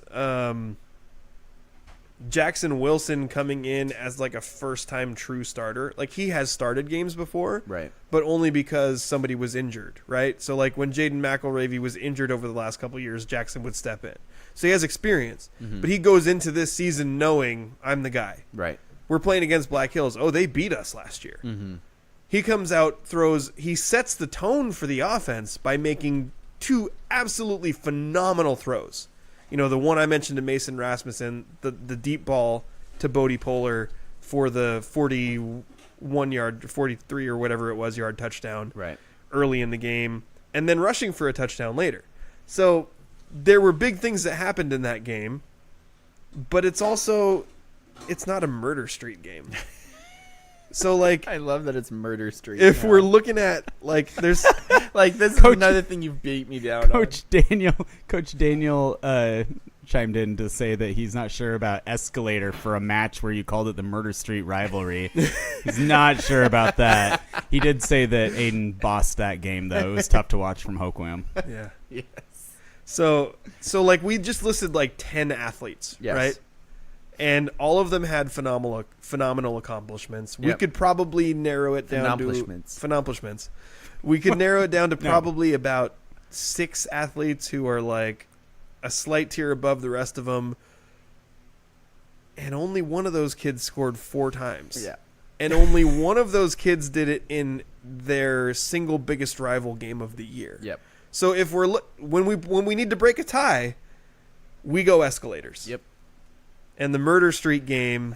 Jackson Wilson coming in as, like, a first-time true starter. Like, he has started games before. Right. But only because somebody was injured, right? So, like, when Jaden McElravy was injured over the last couple of years, Jackson would step in. So he has experience. But he goes into this season knowing, I'm the guy. Right. We're playing against Black Hills. Oh, they beat us last year. He comes out, he sets the tone for the offense by making 2 absolutely phenomenal throws. You know, the one I mentioned to Mason Rasmussen, the deep ball to Bodie Polar for the 41-yard, 43 or whatever it was, yard touchdown Right. early in the game, and then rushing for a touchdown later. So there were big things that happened in that game, but it's not a Murder Street game. So, like, I love that it's Murder Street. if we're looking at, like, there's like, this is Coach- another thing you've beat me down Coach Daniel chimed in to say that he's not sure about escalator for a match where you called it the Murder Street Rivalry. He's not sure about that. He did say that Aiden bossed that game, though. It was tough to watch from Hoquiam. yeah. Yes. So like, we just listed like 10 athletes, Yes. right? And all of them had phenomenal accomplishments. We Yep. could probably narrow it down Phenomenplishments. We could narrow it down to probably about 6 athletes who are like a slight tier above the rest of them. And only one of those kids scored 4 times. Yeah. And only one of those kids did it in their single biggest rival game of the year. Yep. So if when we need to break a tie, we go escalators. Yep. And the Murder Street game,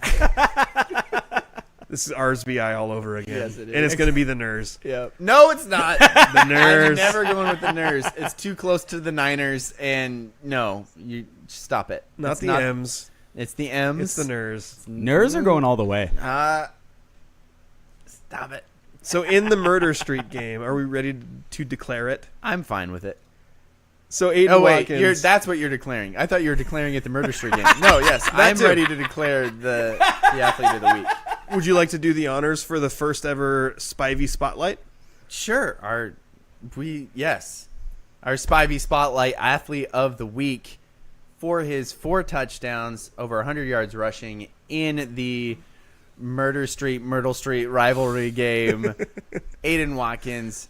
This is RSBI all over again. Yes, it And is. it's going to be the Ners. Yeah. No, it's not. The I'm Ners. never going with the Ners. It's too close to the Niners, and no, you stop it. Not It's the M's. It's the M's. It's the Ners. Ners are going all the way. Stop it. So in the Myrtle Street game, are we ready to declare it? I'm fine with it. So Aiden Oh wait, Watkins. that's what you're declaring. I thought you were declaring it the Myrtle Street game. No, yes, I'm too. ready to declare the athlete of the week. Would you like to do the honors for the first ever Spivey Spotlight? Sure. Our Spivey Spotlight Athlete of the Week for his 4 touchdowns, over 100 yards rushing in the Myrtle Street Rivalry Game. Aiden Watkins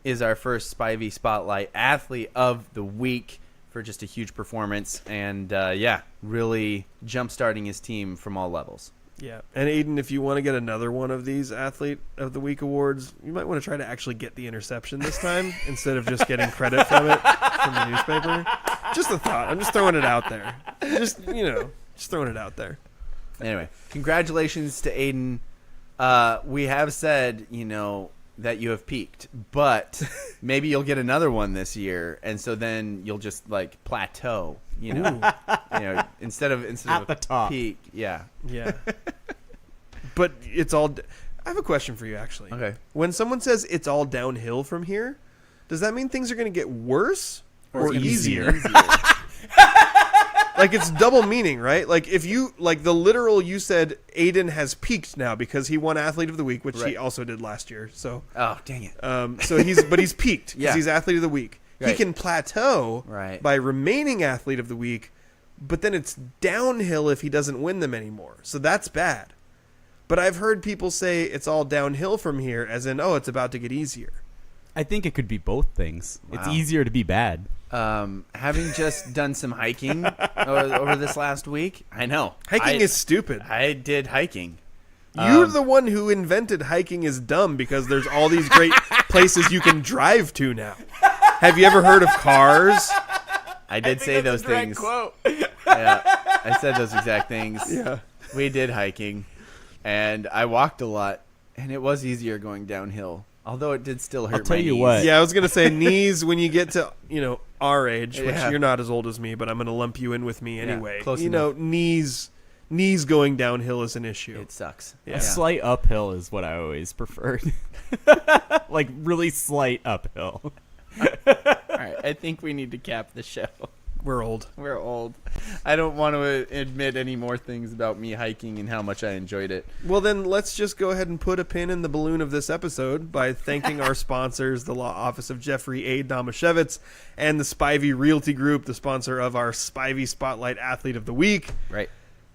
is our first Spivey Spotlight Athlete of the Week for just a huge performance and, really jump-starting his team from all levels. Yeah. And Aiden, if you want to get another one of these Athlete of the Week awards, you might want to try to actually get the interception this time instead of just getting credit from it from the newspaper. Just a thought. I'm just throwing it out there. Just throwing it out there. Anyway, congratulations to Aiden. We have said, that you have peaked, but maybe you'll get another one this year, and so then you'll just plateau. Instead of At the top. peak. Yeah. Yeah. But it's all. I have a question for you, actually. Okay. When someone says it's all downhill from here, does that mean things are going to get worse or it's easier? easier? Like it's double meaning, right? Like if you the literal, you said Aiden has peaked now because he won Athlete of the Week, which he Right. also did last year. So, Oh, dang it. so he's peaked because Yeah. he's Athlete of the Week. He Right. can plateau Right. by remaining Athlete of the Week, but then it's downhill if he doesn't win them anymore. So that's bad. But I've heard people say it's all downhill from here, as in, oh, it's about to get easier. I think it could be both things. It's Wow. easier to be bad. Having just done some hiking over this last week, I know. Hiking is stupid. I did hiking. You're the one who invented hiking is dumb because there's all these great places you can drive to now. Have you ever heard of cars? I did say those things. Quote. Yeah, I said those exact things. Yeah. We did hiking, and I walked a lot, and it was easier going downhill. Although it did still hurt. I'll tell my you knees. what. Yeah, I was going to say knees when you get to, our age, which Yeah. you're not as old as me, but I'm going to lump you in with me anyway. close enough. Knees going downhill is an issue. It sucks. Yeah. A slight uphill is what I always preferred. Like really slight uphill. All right, I think we need to cap the show. We're old. We're old. I don't want to admit any more things about me hiking and how much I enjoyed it. Well, then let's just go ahead and put a pin in the balloon of this episode by thanking our sponsors, the Law Office of Jeffrey A. Domashevitz and the Spivey Realty Group, the sponsor of our Spivey Spotlight Athlete of the Week. Right.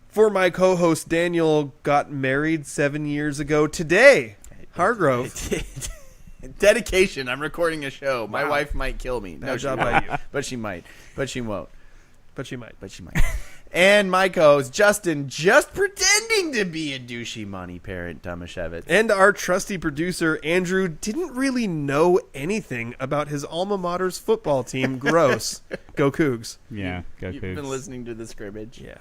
For my co-host, Daniel got married 7 years ago today. Hargrove. Dedication. I'm recording a show. My Wow. wife might kill me. Bad she job won't. by you. But she might. But she won't. But she might. But she might. And my co-host, Justin, just pretending to be a douchey money parent, Domashevitz. And our trusty producer, Andrew, didn't really know anything about his alma mater's football team. Gross. Go Cougs. Yeah, go You've Cougs. been listening to the scrimmage. Yeah.